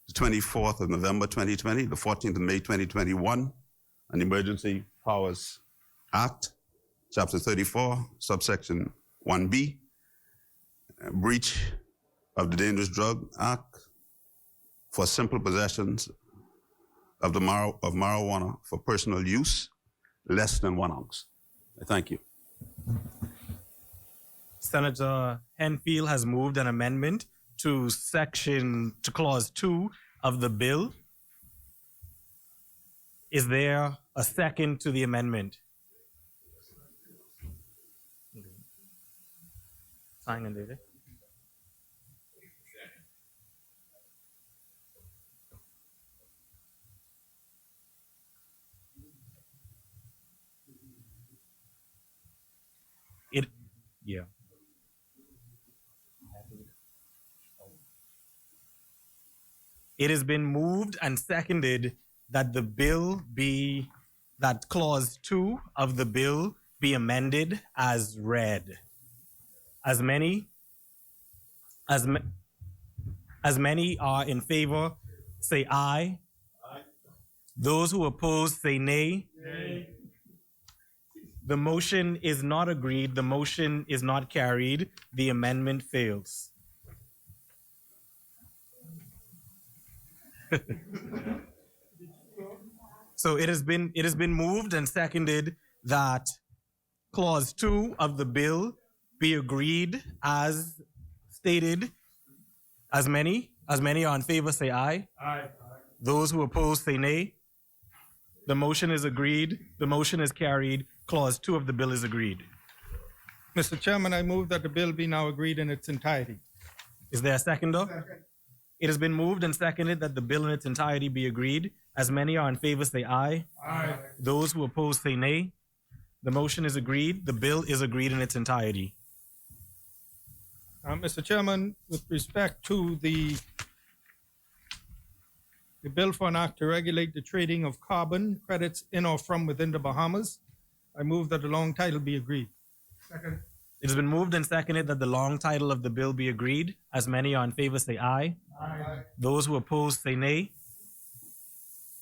the 24th of November 2020, the 14th of May 2021, an Emergency Powers Act, Chapter 34, subsection 1B, breach of the Dangerous Drug Act for simple possessions of marijuana for personal use, less than 1 ounce. Thank you. Senator Henfield has moved an amendment to clause 2 of the bill. Is there a second to the amendment? Sign and date it. Yeah. It has been moved and seconded that that clause 2 of the bill be amended as read. As many are in favor, say aye. Aye. Those who oppose, say nay. Nay. The motion is not agreed. The motion is not carried. The amendment fails. So it has been moved and seconded that clause 2 of the bill be agreed as stated. As many are in favor, say aye. Aye. Those who oppose, say nay. The motion is agreed. The motion is carried. Clause 2 of the bill is agreed. Mr. Chairman, I move that the bill be now agreed in its entirety. Is there a seconder? Second. It has been moved and seconded that the bill in its entirety be agreed. As many are in favor, say aye. Aye. Those who oppose, say nay. The motion is agreed. The bill is agreed in its entirety. Mr. Chairman, with respect to the bill for an act to regulate the trading of carbon credits in or from within the Bahamas, I move that the long title be agreed. Second. It has been moved and seconded that the long title of the bill be agreed. As many are in favor, say aye. Aye. Those who oppose, say nay.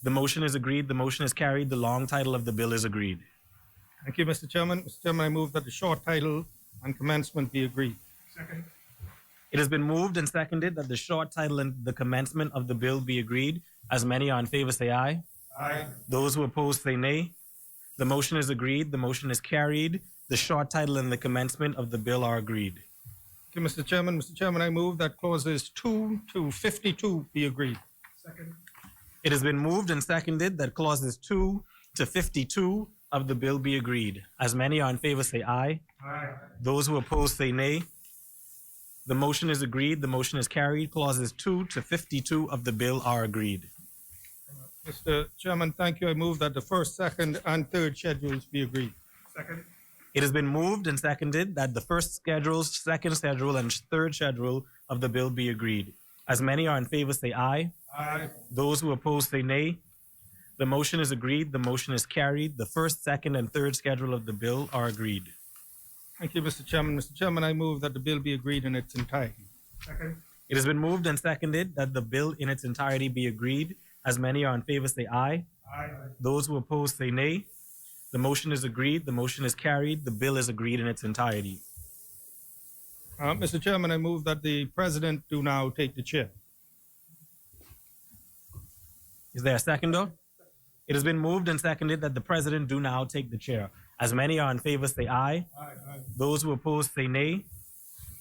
The motion is agreed. The motion is carried. The long title of the bill is agreed. Thank you, Mr. Chairman. Mr. Chairman, I move that the short title and commencement be agreed. Second. It has been moved and seconded that the short title and the commencement of the bill be agreed. As many are in favor, say aye. Aye. Those who oppose, say nay. The motion is agreed. The motion is carried. The short title and the commencement of the bill are agreed. Thank you, Mr. Chairman. Mr. Chairman, I move that clauses 2 to 52 be agreed. Second. It has been moved and seconded that clauses 2 to 52 of the bill be agreed. As many are in favor, say aye. Aye. Those who oppose, say nay. The motion is agreed. The motion is carried. Clauses 2 to 52 of the bill are agreed. Mr. Chairman, thank you. I move that the first, second, and third schedules be agreed. Second. It has been moved and seconded that the first schedule, second schedule, and third schedule of the bill be agreed. As many are in favor, say aye. Aye. Those who oppose, say nay. The motion is agreed. The motion is carried. The first, second, and third schedule of the bill are agreed. Thank you, Mr. Chairman. Mr. Chairman, I move that the bill be agreed in its entirety. Second. It has been moved and seconded that the bill in its entirety be agreed. As many are in favor, say aye. Aye. Those who oppose, say nay. The motion is agreed. The motion is carried. The bill is agreed in its entirety. Mr. Chairman, I move that the President do now take the chair. Is there a seconder? It has been moved and seconded that the President do now take the chair. As many are in favor, say aye. Aye. Those who oppose, say nay.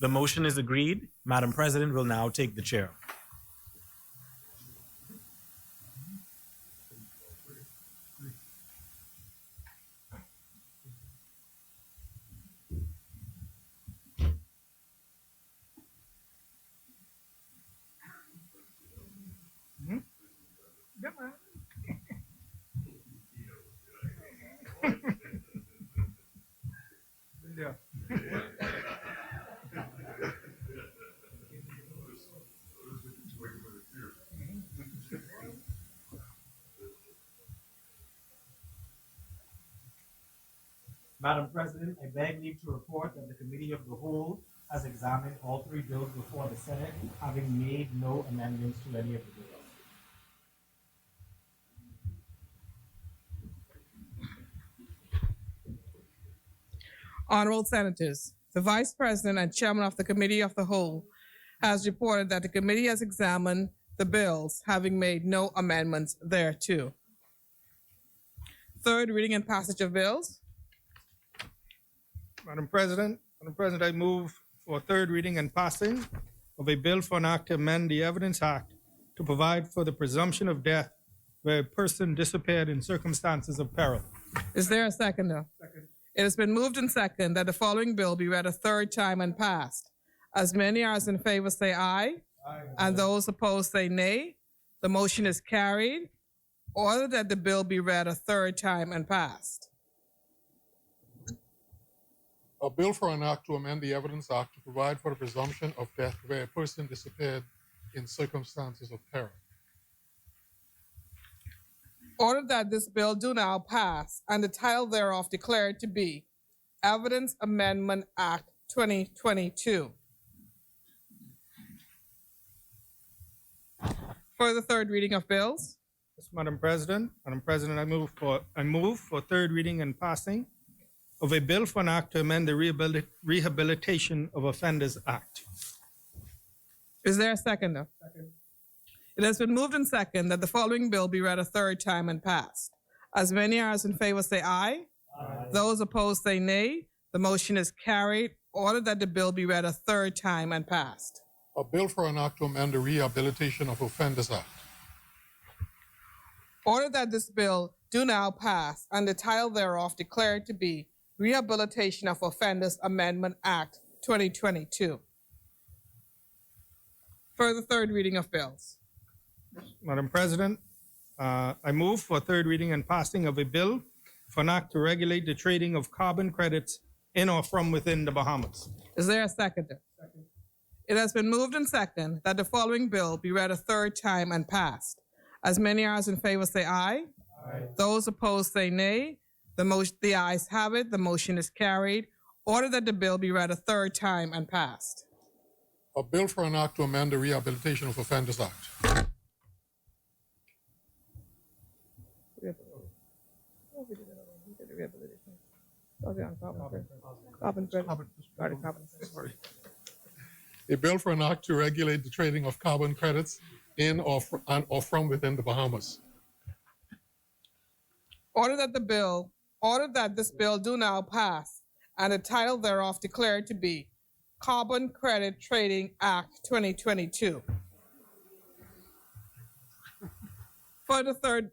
The motion is agreed. Madam President will now take the chair. Yeah. Madam President, I beg leave to report that the Committee of the Whole has examined all three bills before the Senate, having made no amendments to any of the bills. Honorable Senators, the Vice President and Chairman of the Committee of the Whole has reported that the committee has examined the bills, having made no amendments thereto. Third reading and passage of bills. Madam President, I move for third reading and passing of a bill for an act to amend the Evidence Act to provide for the presumption of death where a person disappeared in circumstances of peril. Is there a seconder? Second. It has been moved and seconded that the following bill be read a third time and passed. As many as in favor say aye. Aye. And those opposed say nay. The motion is carried. Order that the bill be read a third time and passed. A bill for an act to amend the Evidence Act to provide for the presumption of death where a person disappeared in circumstances of peril. Order that this bill do now pass and the title thereof declared to be Evidence Amendment Act 2022. For the third reading of bills. Yes, Madam President, I move for third reading and passing of a bill for an act to amend the Rehabilitation of Offenders Act. Is there a seconder? Second. It has been moved and seconded that the following bill be read a third time and passed. As many as in favor say aye. Aye. Those opposed say nay. The motion is carried. Order that the bill be read a third time and passed. A bill for an act to amend the Rehabilitation of Offenders Act. Order that this bill do now pass and the title thereof declared to be Rehabilitation of Offenders Amendment Act 2022. For the third reading of bills. Madam President, I move for third reading and passing of a bill for an act to regulate the trading of carbon credits in or from within the Bahamas. Is there a seconder? Second. It has been moved and seconded that the following bill be read a third time and passed. As many as in favor say aye. Aye. Those opposed say nay. The ayes have it. The motion is carried. Order that the bill be read a third time and passed. A bill for an act to amend the Rehabilitation of Offenders Act. A bill for an act to regulate the trading of carbon credits in or from within the Bahamas. Order that this bill do now pass and the title thereof declared to be Carbon Credit Trading Act 2022. For the third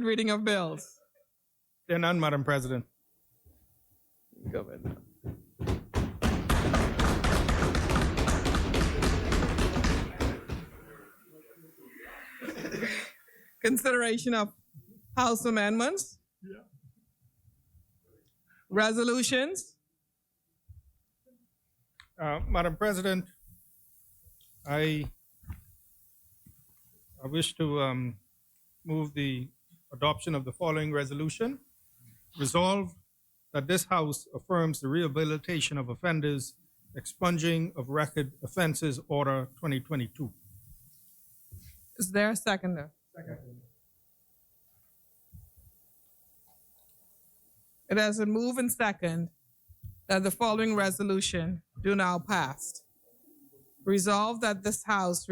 reading of bills. There are none, Madam President. Go ahead. Consideration of House amendments. Yeah. Resolutions. Madam President, I wish to move the adoption of the following resolution. Resolve that this House affirms the Rehabilitation of Offenders Expunging of Record Offenses Order 2022. Is there a seconder? Second. It has been moved and second that the following resolution do now pass. Resolve that this House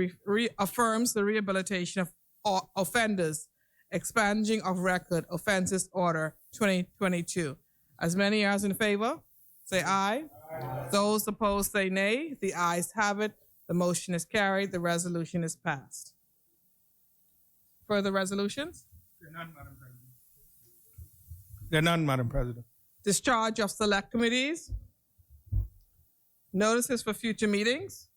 affirms the Rehabilitation of Offenders Expunging of Record Offenses Order 2022. As many as in favor, say aye. Aye. Those opposed say nay. The ayes have it. The motion is carried. The resolution is passed. Further resolutions? There are none, Madam President. There are none, Madam President. Discharge of select committees. Notices for future meetings.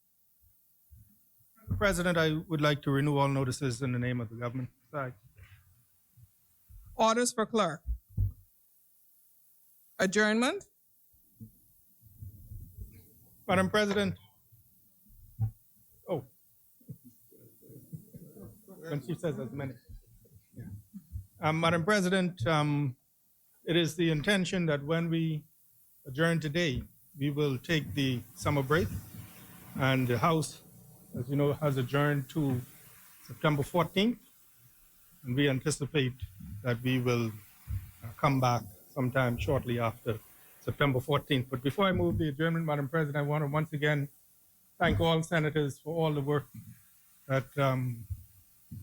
President, I would like to renew all notices in the name of the government. Sorry. Orders for clerk. Adjournment. Madam President. Oh. when she says as many. Madam President, it is the intention that when we adjourn today, we will take the summer break, and the House, as you know, has adjourned to September 14th, and we anticipate that we will come back sometime shortly after September 14th. But before I move the adjournment, Madam President, I want to once again thank all senators for all the work that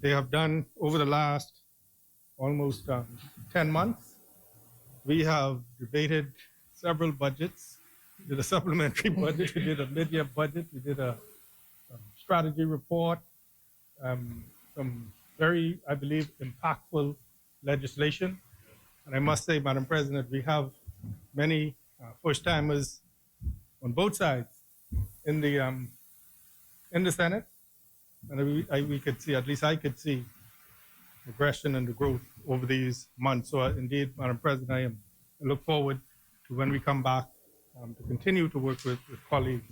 they have done over the last almost 10 months. We have debated several budgets. We did a supplementary budget, we did a mid-year budget, we did a strategy report, some very, I believe, impactful legislation. And I must say, Madam President, we have many first-timers on both sides in the Senate, and we could see, at least I could see, progression and the growth over these months. So indeed, Madam President, I look forward to when we come back to continue to work with colleagues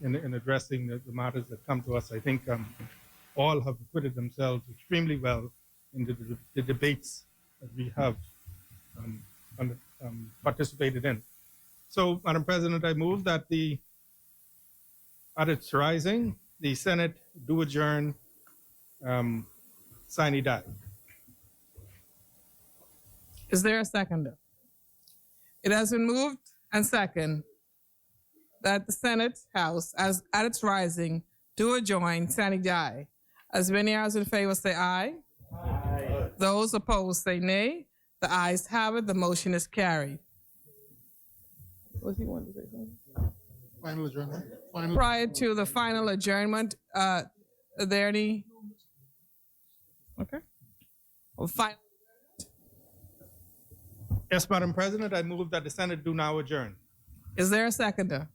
in addressing the matters that come to us. I think all have acquitted themselves extremely well in the debates that we have participated in. So, Madam President, I move that at its rising, the Senate do adjourn sine die. Is there a seconder? It has been moved and second that the Senate House, as at its rising, do adjourn sine die. As many as in favor say aye. Aye. Those opposed say nay. The ayes have it. The motion is carried. What do you want to say? Final adjournment. Prior to the final adjournment, are there any? Okay. Well, final. Yes, Madam President, I move that the Senate do now adjourn. Is there a seconder?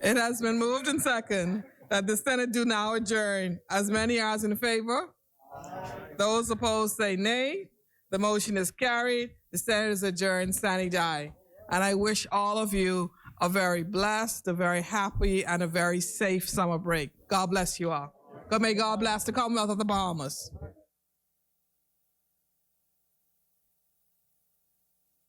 It has been moved and second that the Senate do now adjourn. As many as in favor? Aye. Those opposed say nay. The motion is carried. The Senate is adjourned sine die. And I wish all of you a very blessed, a very happy, and a very safe summer break. God bless you all. May God bless the Commonwealth of the Bahamas.